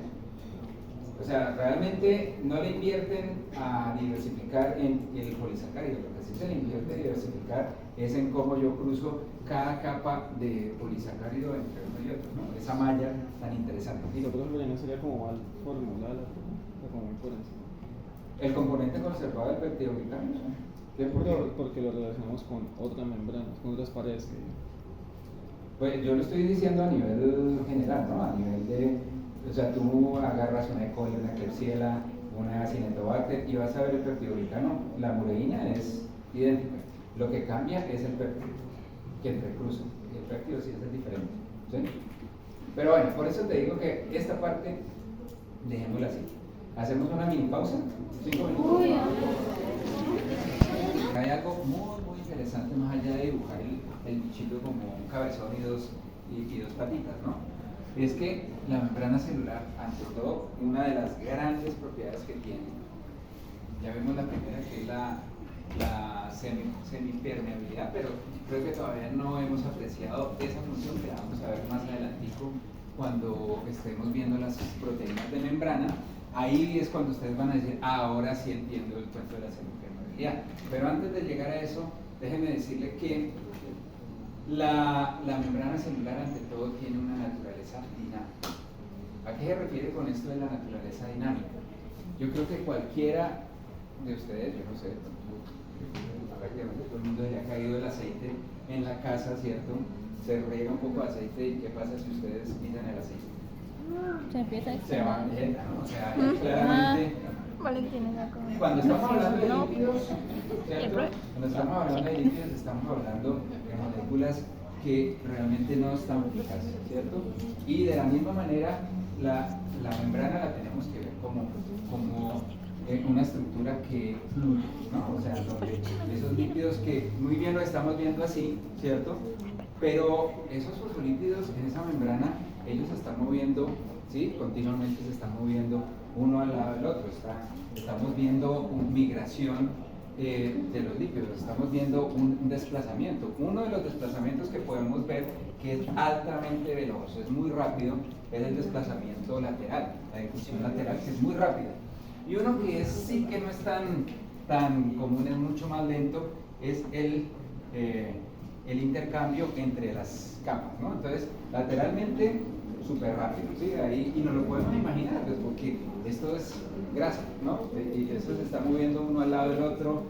S1: O sea, realmente no le invierten a diversificar en el polisacárido, lo que sí se le invierte a diversificar es en cómo yo cruzo cada capa de polisacárido entre uno y otro, ¿no? Esa malla tan interesante.
S7: Y lo otro no sería como mal formulada, como muy por encima.
S1: El componente conservado del peptidoglicano, ¿no?
S7: Porque lo relacionamos con otras membranas, con otras paredes que...
S1: Pues yo lo estoy diciendo a nivel general, ¿no? A nivel de, o sea, tú agarras una E. coli, una Klebsiella, una Acinetobacter y vas a ver el peptidoglicano, la mureína es idéntica. Lo que cambia es el péptido, que entrecruza. El péptido sí es diferente, ¿sí? Pero bueno, por eso te digo que esta parte, dejémosla así. Hacemos una mini pausa, 5 minutos. Hay algo muy interesante más allá de dibujar el bichito como un cabezón y dos patitas, ¿no? Es que la membrana celular, ante todo, una de las grandes propiedades que tiene, ya vemos la primera que es la semipermeabilidad, pero creo que todavía no hemos apreciado esa función que la vamos a ver más adelantico cuando estemos viendo las proteínas de membrana. Ahí es cuando ustedes van a decir, ahora sí entiendo el cuento de la semipermeabilidad. Pero antes de llegar a eso, déjenme decirle que la membrana celular ante todo tiene una naturaleza dinámica. ¿A qué se refiere con esto de la naturaleza dinámica? Yo creo que cualquiera de ustedes, yo no sé, prácticamente todo el mundo le ha caído el aceite en la casa, ¿cierto? Se riega un poco de aceite y ¿qué pasa si ustedes miran el aceite?
S2: Se empieza a
S1: Se va, ¿no? O sea, claramente...
S2: Valentina,
S1: Cuando estamos hablando de lípidos, ¿cierto? Cuando estamos hablando de lípidos, estamos hablando de moléculas que realmente no están fijas, ¿cierto? Y de la misma manera, la membrana la tenemos que ver como una estructura que fluye, ¿no? O sea, donde esos lípidos que muy bien lo estamos viendo así, ¿cierto? Pero esos fosfolípidos en esa membrana, ellos se están moviendo, ¿sí? Continuamente se están moviendo uno al lado del otro. Estamos viendo una migración de los lípidos, estamos viendo un desplazamiento. Uno de los desplazamientos que podemos ver que es altamente veloz, es muy rápido, es el desplazamiento lateral, la difusión lateral, que es muy rápida. Y uno que sí que no es tan común, es mucho más lento, es el intercambio entre las capas, ¿no? Entonces, lateralmente, súper rápido, ¿sí? Ahí, y no lo podemos imaginar, pues, porque esto es grasa, ¿no? Y eso se está moviendo uno al lado del otro,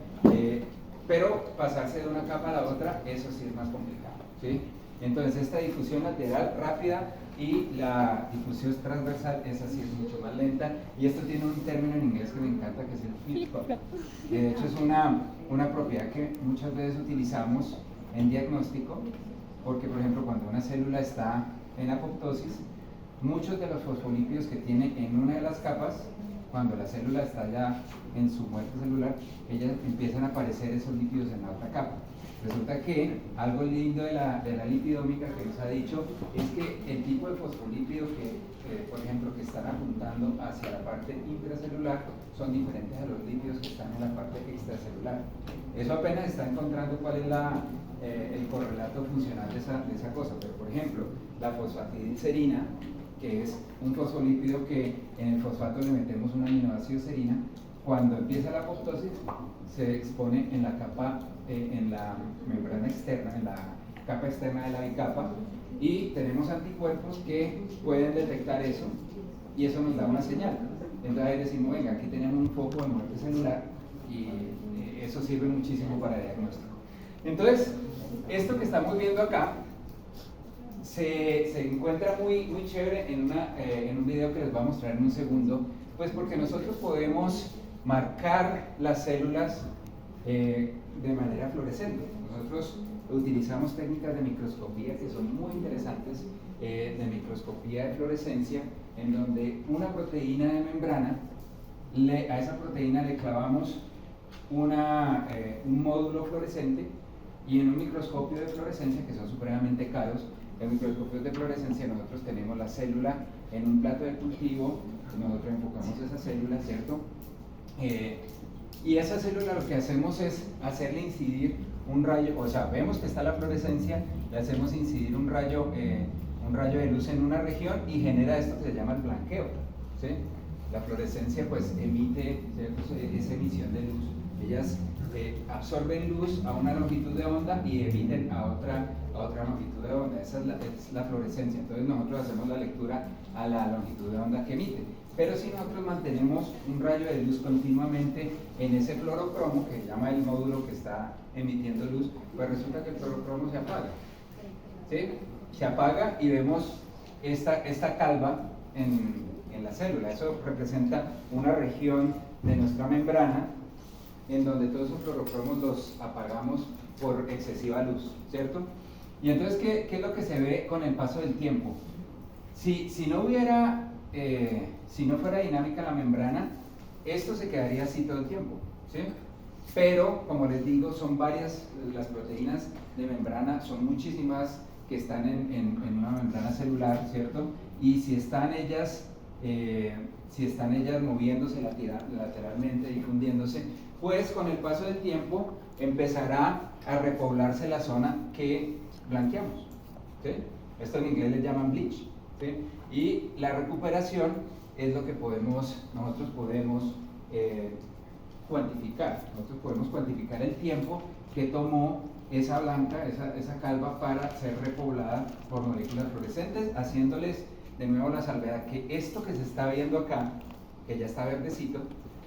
S1: pero pasarse de una capa a la otra, eso sí es más complicado, ¿sí? Entonces, esta difusión lateral rápida y la difusión transversal, esa sí es mucho más lenta, y esto tiene un término en inglés que me encanta, que es el flip-flop. De hecho, es una propiedad que muchas veces utilizamos en diagnóstico, porque, por ejemplo, cuando una célula está en apoptosis, muchos de los fosfolípidos que tiene en una de las capas, cuando la célula está ya en su muerte celular, ellas empiezan a aparecer esos lípidos en la otra capa. Resulta que algo lindo de la lipidómica que nos ha dicho es que el tipo de fosfolípido que, por ejemplo, que están apuntando hacia la parte intracelular son diferentes a los lípidos que están en la parte extracelular. Eso apenas está encontrando cuál es el correlato funcional de esa cosa, pero por ejemplo, la fosfatidilcerina, que es un fosfolípido que en el fosfato le metemos un aminoácido serina, cuando empieza la apoptosis se expone en la capa, en la membrana externa, en la capa externa de la bicapa, y tenemos anticuerpos que pueden detectar eso, y eso nos da una señal. Entonces ahí decimos, venga, aquí tenemos un foco de muerte celular, y eso sirve muchísimo para el diagnóstico. Entonces, esto que estamos viendo acá se encuentra muy, muy chévere en un video que les voy a mostrar en un segundo, pues porque nosotros podemos marcar las células de manera fluorescente. Nosotros utilizamos técnicas de microscopía que son muy interesantes, de microscopía de fluorescencia, en donde una proteína de membrana, a esa proteína le clavamos un módulo fluorescente, y en un microscopio de fluorescencia, que son supremamente caros, en microscopios de fluorescencia nosotros tenemos la célula en un plato de cultivo, nosotros enfocamos esa célula, ¿cierto? Y esa célula lo que hacemos es hacerle incidir un rayo, o sea, vemos que está la fluorescencia, le hacemos incidir un rayo de luz en una región y genera esto que se llama el blanqueo, ¿sí? La fluorescencia pues emite, ¿cierto? Esa emisión de luz, ellas absorben luz a una longitud de onda y emiten a otra longitud de onda. Esa es la fluorescencia. Entonces nosotros hacemos la lectura a la longitud de onda que emite. Pero si nosotros mantenemos un rayo de luz continuamente en ese fluorocromo, que se llama el módulo que está emitiendo luz, pues resulta que el fluorocromo se apaga, ¿sí? Se apaga y vemos esta calva en la célula. Eso representa una región de nuestra membrana en donde todos esos fluorocromos los apagamos por excesiva luz, ¿cierto? Y entonces, ¿qué es lo que se ve con el paso del tiempo? Si no fuera dinámica la membrana, esto se quedaría así todo el tiempo, ¿sí? Pero, como les digo, son varias las proteínas de membrana, son muchísimas que están en una membrana celular, ¿cierto? Y si están ellas moviéndose lateralmente, difundiéndose, pues con el paso del tiempo empezará a repoblarse la zona que blanqueamos, ¿sí? Esto en inglés le llaman bleach, ¿sí? Y la recuperación es lo que nosotros podemos cuantificar. Nosotros podemos cuantificar el tiempo que tomó esa blanca, esa calva, para ser repoblada por moléculas fluorescentes, haciéndoles de nuevo la salvedad que esto que se está viendo acá, que ya está verdecito,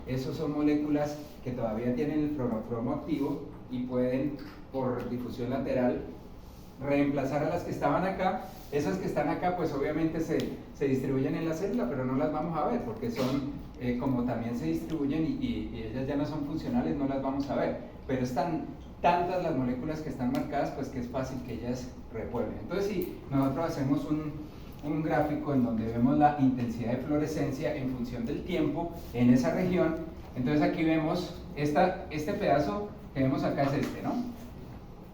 S1: esos son moléculas que todavía tienen el fluorocromo activo y pueden, por difusión lateral, reemplazar a las que estaban acá. Esas que están acá, pues obviamente se distribuyen en la célula, pero no las vamos a ver, porque son, como también se distribuyen y ellas ya no son funcionales, no las vamos a ver. Pero están tantas las moléculas que están marcadas, pues que es fácil que ellas revuelven. Entonces, si nosotros hacemos un gráfico en donde vemos la intensidad de fluorescencia en función del tiempo en esa región. Entonces aquí vemos este pedazo que vemos acá es este, ¿no?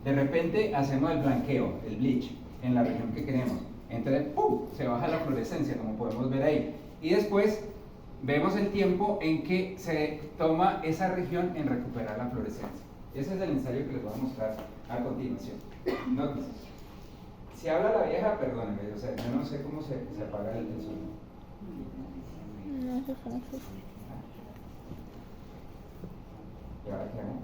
S1: De repente hacemos el blanqueo, el bleach, en la región que queremos. Entonces, ¡pum!, se baja la fluorescencia, como podemos ver ahí. Y después vemos el tiempo en que se toma esa región en recuperar la fluorescencia. Ese es el ensayo que les voy a mostrar a continuación. Nótese. Si habla la vieja, perdónenme, o sea, yo no sé cómo se apaga el sonido.
S2: No, eso fue así.
S1: ¿Y ahora qué hago?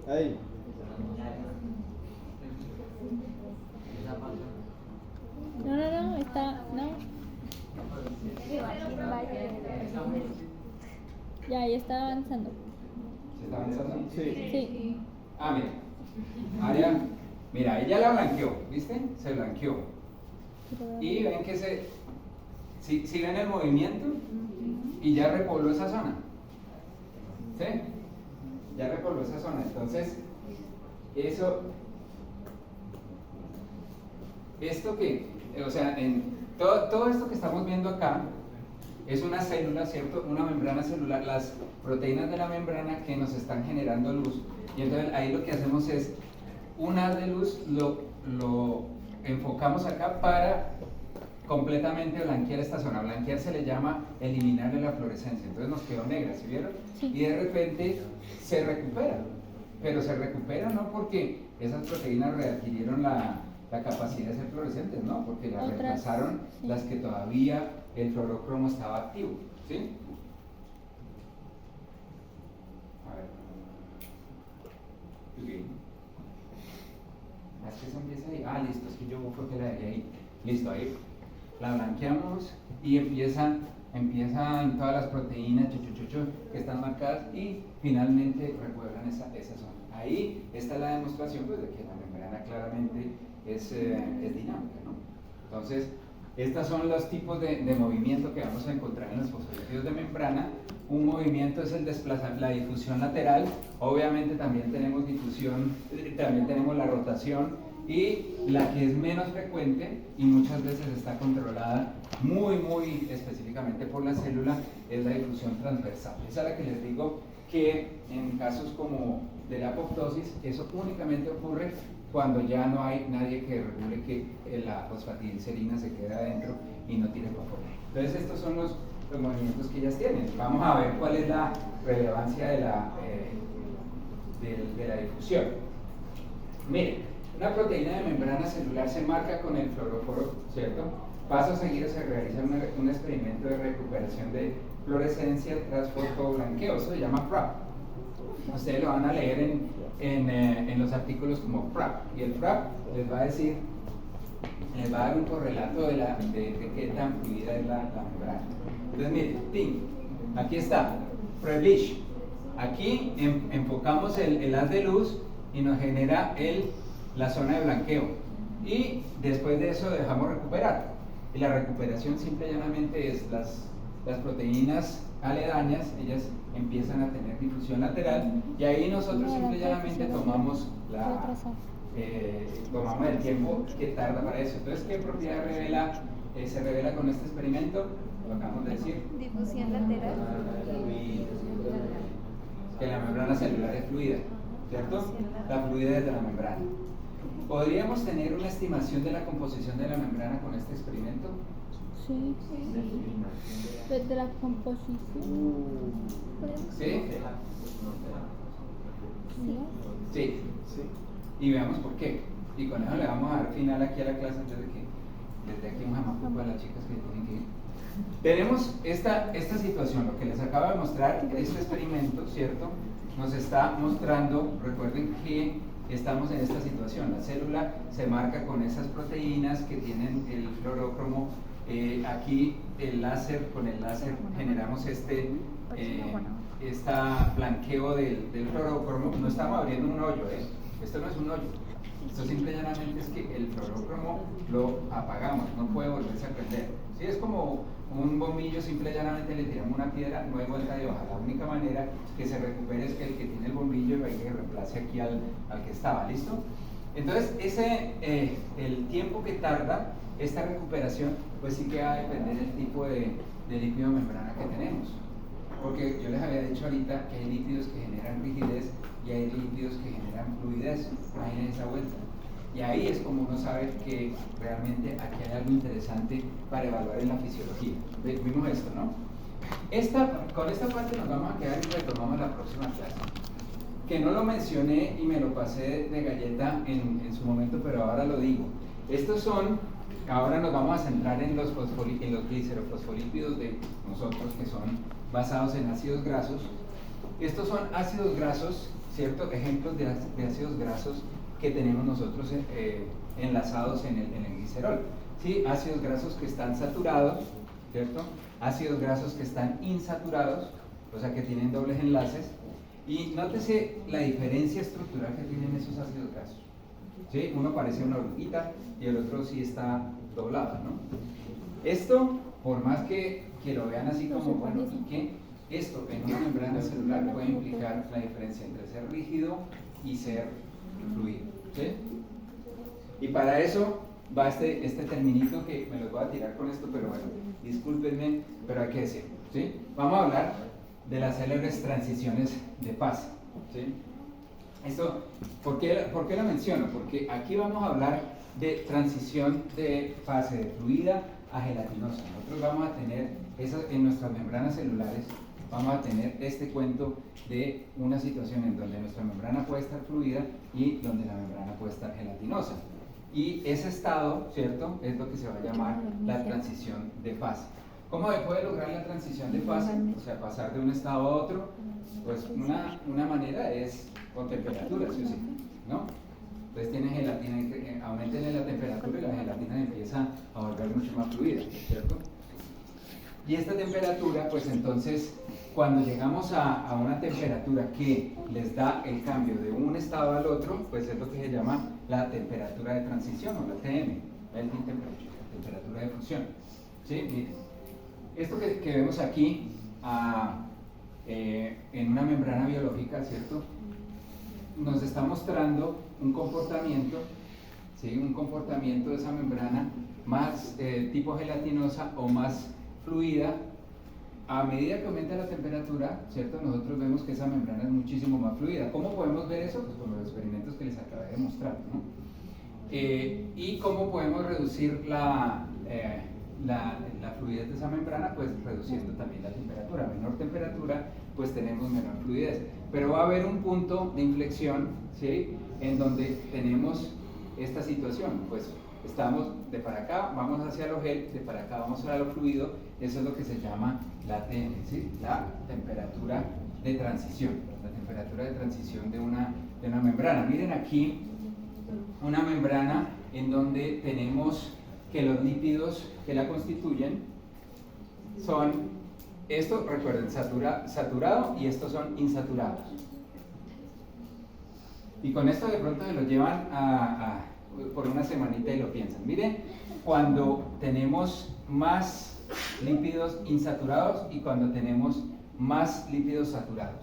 S7: Ahí.
S2: No, está, no. Ya, ahí está avanzando.
S1: ¿Se está avanzando?
S2: Sí.
S1: Ah, mira. Mira, ella la blanqueó, ¿viste? Se blanqueó. Y ven que si ven el movimiento y ya repobló esa zona. ¿Sí? Ya repobló esa zona. Entonces, esto que, o sea, todo esto que estamos viendo acá es una célula, ¿cierto? Una membrana celular, las proteínas de la membrana que nos están generando luz. Y entonces ahí lo que hacemos es, un haz de luz lo enfocamos acá para completamente blanquear esta zona. Blanquear se le llama eliminarle la fluorescencia. Entonces nos quedó negra, ¿sí vieron?
S2: Sí.
S1: Y de repente se recupera. Pero se recupera no porque esas proteínas readquirieron la capacidad de ser fluorescentes, no, porque las
S2: Otras,
S1: reemplazaron
S2: sí.
S1: las que todavía el fluorocromo estaba activo, ¿sí? A ver. Ok. Es que eso empieza ahí. Ah, listo, es que yo fue que la dejé ahí. Listo, ahí. La blanqueamos y empieza en todas las proteínas que están marcadas y finalmente recuerdan esa zona. Ahí está la demostración pues, de que la membrana claramente es dinámica, ¿no? Entonces, estos son los tipos de movimiento que vamos a encontrar en los fosfolípidos de membrana. Un movimiento es el desplazamiento, la difusión lateral. Obviamente también tenemos difusión, también tenemos la rotación y la que es menos frecuente y muchas veces está controlada muy específicamente por la célula es la difusión transversal. Esa es la que les digo que en casos como de la apoptosis eso únicamente ocurre cuando ya no hay nadie que regule que la fosfatidilcerina se quede adentro y no tire para afuera. Entonces estos son los movimientos que ellas tienen. Vamos a ver cuál es la relevancia de la difusión. Miren, una proteína de membrana celular se marca con el fluoróforo, ¿cierto? Paso seguido se realiza un experimento de recuperación de fluorescencia tras fotoblanqueo, eso se llama FRAP. Ustedes lo van a leer en los artículos como FRAP, y el FRAP les va a decir, les va a dar un correlato de qué tan fluida es la membrana. Entonces miren, aquí está, pre-bleach. Aquí enfocamos el haz de luz y nos genera la zona de blanqueo. Y después de eso dejamos recuperar. Y la recuperación simple y llanamente es las proteínas aledañas, ellas empiezan a tener difusión lateral y ahí nosotros simple y llanamente tomamos el tiempo que tarda para eso. Entonces, ¿qué propiedad se revela con este experimento? Lo acabamos de decir.
S2: Difusión lateral.
S1: Que la membrana celular es fluida, ¿cierto? La fluidez de la membrana. ¿Podríamos tener una estimación de la composición de la membrana con este experimento?
S2: Sí. De la composición.
S1: ¿Sí?
S2: Sí.
S1: Sí. Y veamos por qué. Y con eso le vamos a dar final aquí a la clase antes de que desde aquí un jamacuco a las chicas que tienen que ir. Tenemos esta situación, lo que les acabo de mostrar, este experimento, ¿cierto? Nos está mostrando, recuerden que estamos en esta situación, la célula se marca con esas proteínas que tienen el fluorócromo, aquí con el láser generamos este blanqueo del fluorócromo, no estamos abriendo un hoyo, esto no es un hoyo, Esto simple y llanamente es que el fluorócromo lo apagamos, no puede volverse a prender. ¿Sí? Es como un bombillo, simple y llanamente le tiramos una piedra, no hay vuelta de hoja. La única manera que se recupere es que el que tiene el bombillo vaya y reemplace aquí al que estaba, ¿listo? Entonces, el tiempo que tarda esta recuperación, pues sí que va a depender del tipo de líquido membrana que tenemos. Porque yo les había dicho ahorita que hay lípidos que generan rigidez y hay lípidos que generan fluidez. Imaginen esa vuelta. Y ahí es como uno sabe que realmente aquí hay algo interesante para evaluar en la fisiología. Vimos esto, ¿no? Con esta parte nos vamos a quedar y retomamos la próxima clase. Que no lo mencioné y me lo pasé de galleta en su momento, pero ahora lo digo. Estos son, ahora nos vamos a centrar en los glicerofosfolípidos de nosotros, que son basados en ácidos grasos. Estos son ácidos grasos, ¿cierto? Ejemplos de ácidos grasos que tenemos nosotros enlazados en el glicerol. ¿Sí? Ácidos grasos que están saturados, ¿cierto? Ácidos grasos que están insaturados, o sea que tienen dobles enlaces. Y nótese la diferencia estructural que tienen esos ácidos grasos. ¿Sí? Uno parece una oruguita y el otro sí está doblado, ¿no? Esto, por más que lo vean así como, bueno, y que esto en una membrana celular puede implicar la diferencia entre ser rígido y ser fluido. ¿Sí? Y para eso va este terminito que me lo voy a tirar con esto, pero bueno, discúlpenme, pero hay que decirlo. ¿Sí? Vamos a hablar de las célebres transiciones de fase. ¿Sí? Esto, ¿por qué lo menciono? Porque aquí vamos a hablar de transición de fase de fluida a gelatinosa. Nosotros vamos a tener en nuestras membranas celulares, vamos a tener este cuento de una situación en donde nuestra membrana puede estar fluida y donde la membrana puede estar gelatinosa. Y ese estado, ¿cierto?, es lo que se va a llamar la transición de fase. ¿Cómo se puede lograr la transición de fase? O sea, pasar de un estado a otro. Pues una manera es con temperatura, ¿sí o sí? ¿No? Entonces tienen gelatina, aumenten la temperatura y la gelatina empieza a volver mucho más fluida, ¿cierto? Y esta temperatura, pues entonces, cuando llegamos a una temperatura que les da el cambio de un estado al otro, pues es lo que se llama la temperatura de transición, o la TM, melting temperature, temperatura de fusión. ¿Sí? Miren. Esto que vemos aquí en una membrana biológica, ¿cierto?, nos está mostrando un comportamiento, ¿sí?, un comportamiento de esa membrana más tipo gelatinosa o más fluida. A medida que aumenta la temperatura, ¿cierto?, nosotros vemos que esa membrana es muchísimo más fluida. ¿Cómo podemos ver eso? Pues con los experimentos que les acabé de mostrar, ¿no? ¿Y cómo podemos reducir la fluidez de esa membrana? Pues reduciendo también la temperatura. A menor temperatura, pues tenemos menor fluidez. Pero va a haber un punto de inflexión, ¿sí?, en donde tenemos esta situación. Pues estamos de para acá, vamos hacia lo gel, de para acá vamos a lo fluido. Eso es lo que se llama la TM, ¿sí?, la temperatura de transición. La temperatura de transición de una membrana. Miren aquí una membrana en donde tenemos que los lípidos que la constituyen son, esto recuerden, saturado y estos son insaturados. Y con esto de pronto se lo llevan por una semanita y lo piensan. Miren, cuando tenemos más lípidos insaturados y cuando tenemos más lípidos saturados,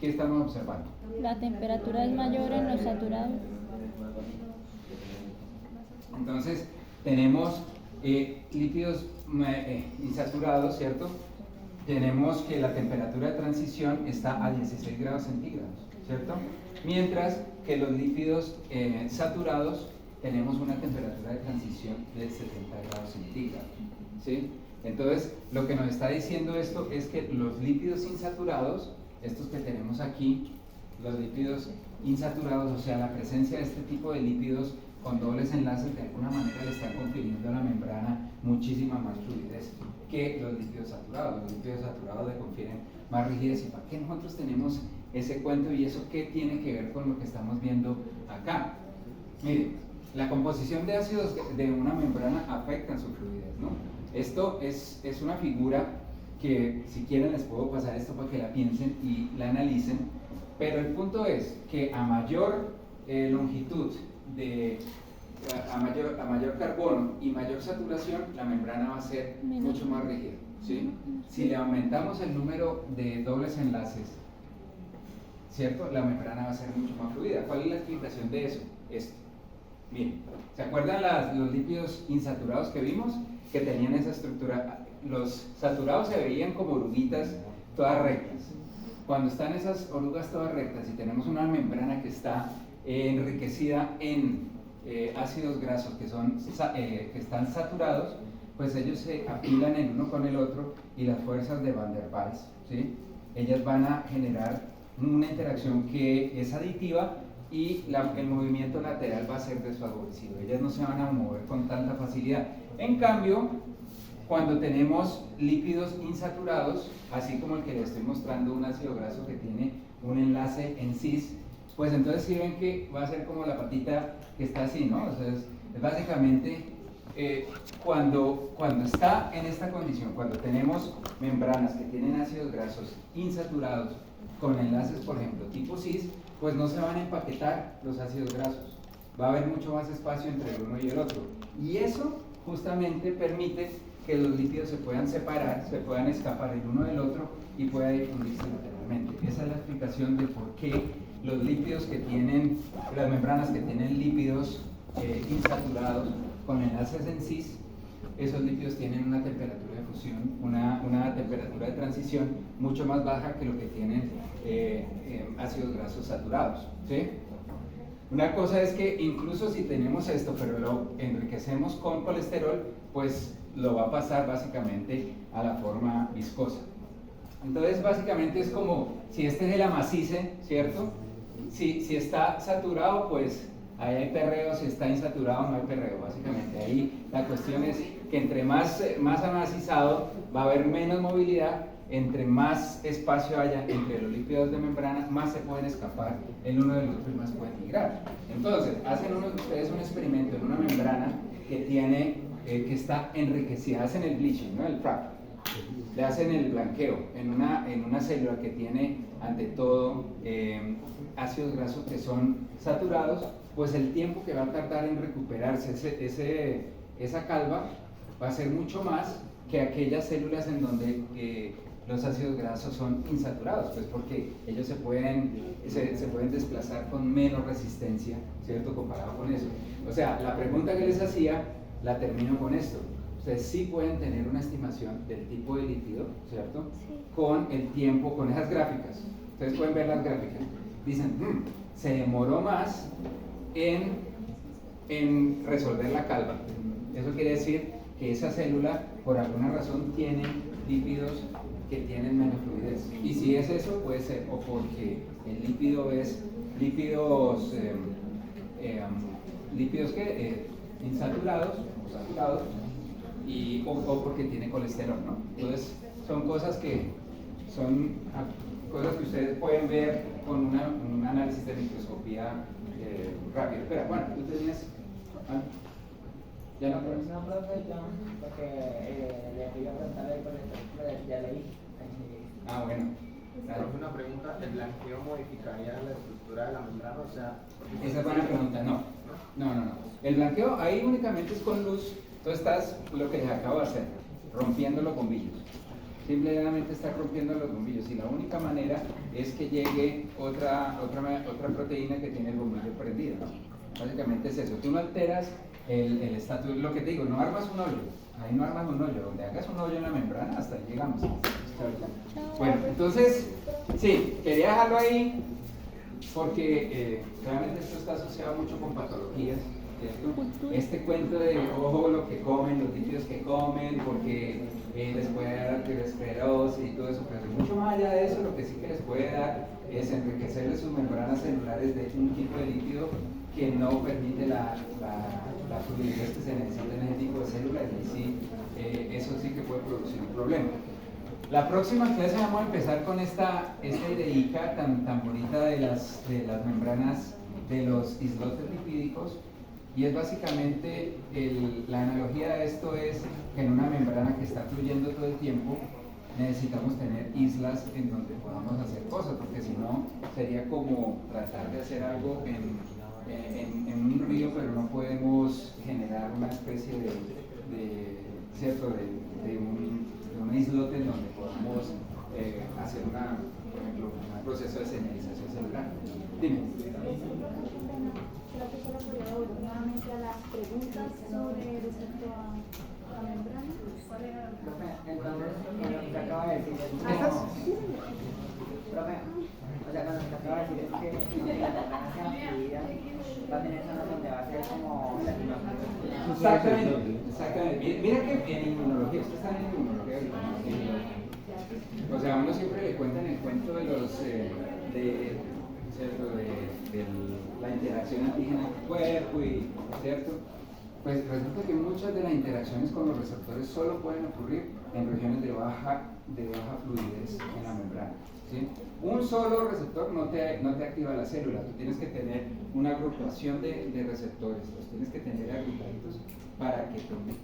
S1: ¿qué estamos observando?
S2: La temperatura es mayor en los saturados.
S1: Entonces, tenemos lípidos insaturados, ¿cierto? Tenemos que la temperatura de transición está a 16 grados centígrados, ¿cierto? Mientras que los lípidos saturados tenemos una temperatura de transición de 70 grados centígrados, ¿sí? Entonces, lo que nos está diciendo esto es que los lípidos insaturados, estos que tenemos aquí, los lípidos insaturados, o sea, la presencia de este tipo de lípidos con dobles enlaces, de alguna manera le están confiriendo a la membrana muchísima más fluidez que los lípidos saturados. Los lípidos saturados le confieren más rigidez. ¿Y para qué nosotros tenemos ese cuento y eso qué tiene que ver con lo que estamos viendo acá? Miren, la composición de ácidos de una membrana afecta su fluidez, ¿no? Esto es una figura que, si quieren, les puedo pasar esto para que la piensen y la analicen, pero el punto es que a mayor longitud a mayor carbono y mayor saturación, la membrana va a ser mucho más rígida, ¿sí? Si le aumentamos el número de dobles enlaces, ¿cierto? La membrana va a ser mucho más fluida. ¿Cuál es la explicación de eso? Esto. Miren, ¿se acuerdan los lípidos insaturados que vimos? Que tenían esa estructura. Los saturados se veían como oruguitas todas rectas. Cuando están esas orugas todas rectas y tenemos una membrana que está enriquecida en ácidos grasos que están saturados, pues ellos se apilan el uno con el otro y las fuerzas de Van der Waals, ¿sí? Ellas van a generar una interacción que es aditiva y el movimiento lateral va a ser desfavorecido. Ellas no se van a mover con tanta facilidad. En cambio, cuando tenemos lípidos insaturados, así como el que les estoy mostrando, un ácido graso que tiene un enlace en cis, pues entonces si ven que va a ser como la patita que está así, ¿no? O sea, es básicamente cuando está en esta condición, cuando tenemos membranas que tienen ácidos grasos insaturados con enlaces, por ejemplo, tipo cis, pues no se van a empaquetar los ácidos grasos. Va a haber mucho más espacio entre el uno y el otro. Y eso justamente permite que los lípidos se puedan separar, se puedan escapar el uno del otro y pueda difundirse lateralmente. Esa es la explicación de por qué los lípidos que tienen, las membranas que tienen lípidos insaturados con enlaces en cis, esos lípidos tienen una temperatura de fusión, una temperatura de transición mucho más baja que lo que tienen ácidos grasos saturados, ¿sí? Una cosa es que incluso si tenemos esto, pero lo enriquecemos con colesterol, pues lo va a pasar básicamente a la forma viscosa. Entonces básicamente es como si este es el amacice, ¿cierto? Si está saturado, pues ahí hay perreo, si está insaturado no hay perreo. Básicamente ahí la cuestión es que entre más amacizado va a haber menos movilidad, entre más espacio haya entre los lípidos de membrana, más se pueden escapar el uno del otro y más pueden migrar. Entonces, hacen ustedes un experimento en una membrana que está enriquecida, hacen el bleaching, ¿no? El frac. Le hacen el blanqueo en una célula que tiene ante todo ácidos grasos que son saturados, pues el tiempo que va a tardar en recuperarse esa calva va a ser mucho más que aquellas células en donde los ácidos grasos son insaturados, pues porque ellos se pueden desplazar con menos resistencia, ¿cierto? Comparado con eso. O sea, la pregunta que les hacía la termino con esto. Ustedes sí pueden tener una estimación del tipo de lípido, ¿cierto? Sí. Con el tiempo, con esas gráficas. Ustedes pueden ver las gráficas. Dicen, se demoró más en resolver la calva. Eso quiere decir que esa célula, por alguna razón, tiene lípidos que tienen menos fluidez. Y si es eso, puede ser o porque el lípido es lípidos que insaturados o saturados, o porque tiene colesterol, ¿no? Entonces son cosas que ustedes pueden ver con un análisis de microscopía rápido. Espera, bueno, tú tenías... ¿Ya no puedes?
S6: No, profe, yo, porque le iba a preguntar el colesterol, ya leí.
S1: Ah, bueno. Claro.
S8: Profe, una pregunta, ¿el blanqueo modificaría la estructura de la membrana? O sea,
S1: esa es buena pregunta, no. El blanqueo ahí únicamente es con luz. Tú estás, lo que les acabo de hacer, rompiendo los bombillos. Simplemente está rompiendo los bombillos y la única manera es que llegue otra proteína que tiene el bombillo prendido, ¿no? Básicamente es eso. Tú no alteras el estatus, lo que te digo, no armas un hoyo. Ahí no armas un hoyo. Donde hagas un hoyo en la membrana, hasta ahí llegamos. Bueno, entonces, sí, quería dejarlo ahí porque realmente esto está asociado mucho con patologías, ¿cierto? Este cuento de, ojo, lo que comen, los lípidos que comen, porque les puede dar arteriosclerosis y todo eso, pero mucho más allá de eso, lo que sí que les puede dar es enriquecerles sus membranas celulares de un tipo de lípido que no permite la fluidez que se necesita en ese tipo de células, y sí, eso sí que puede producir un problema. La próxima clase vamos a empezar con esta ideica tan bonita de las membranas de los islotes lipídicos, y es básicamente la analogía de esto es que en una membrana que está fluyendo todo el tiempo necesitamos tener islas en donde podamos hacer cosas, porque si no sería como tratar de hacer algo en un río, pero no podemos generar una especie ¿cierto? de un islote en donde podamos hacer por ejemplo, un proceso de señalización celular. Dime.
S4: Creo que solo podría devolver nuevamente a las preguntas sobre respecto a la membrana. ¿Cuál era?
S6: Profe, entonces, lo que acaba de decir es
S1: ¿Estas?
S6: Profe, o sea, cuando se acaba de decir es que la membrana sea fluida, va a tener zonas donde va a ser como la
S1: Exactamente, exactamente. Mira que en inmunología, ustedes están en inmunología ahorita, ¿no? O sea, uno siempre le cuentan el cuento de los ¿cierto? de la interacción antígena-cuerpo y ¿cierto? Pues resulta que muchas de las interacciones con los receptores solo pueden ocurrir en regiones de baja fluidez en la membrana. ¿Sí? Un solo receptor no te activa la célula, tú tienes que tener una agrupación de receptores, los tienes que tener agrupaditos para que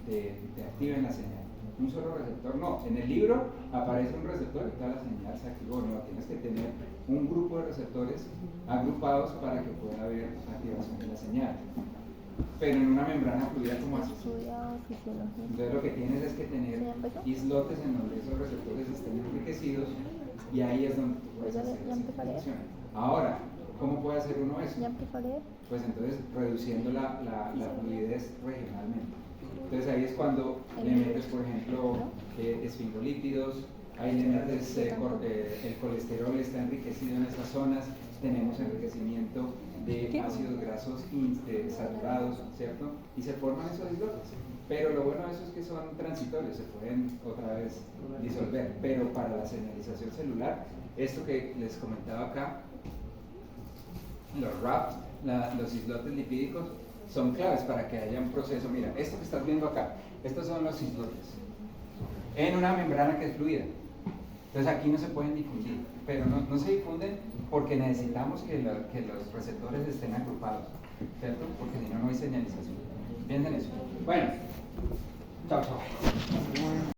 S1: te activen la señal. Un solo receptor no. En el libro aparece un receptor y toda la señal se activó. No, tienes que tener un grupo de receptores agrupados para que pueda haber activación de la señal. Pero en una membrana fluida como así. Entonces lo que tienes es que tener islotes en donde esos receptores estén enriquecidos y ahí es donde tú puedes hacer esa activación. Ahora, ¿cómo puede hacer uno eso? Pues entonces reduciendo la fluidez regionalmente. Entonces ahí es cuando le metes, por ejemplo, esfingolípidos, ahí le metes el colesterol está enriquecido en esas zonas, tenemos enriquecimiento de ácidos grasos saturados, ¿cierto? Y se forman esos islotes. Pero lo bueno de eso es que son transitorios, se pueden otra vez disolver. Pero para la señalización celular, esto que les comentaba acá, los RAPs, los islotes lipídicos, son claves para que haya un proceso. Mira, esto que estás viendo acá, estos son los islotes en una membrana que es fluida. Entonces aquí no se pueden difundir, pero no se difunden porque necesitamos que los receptores estén agrupados, ¿cierto? Porque si no, no hay señalización. ¿Entienden eso? Bueno, chao, chao.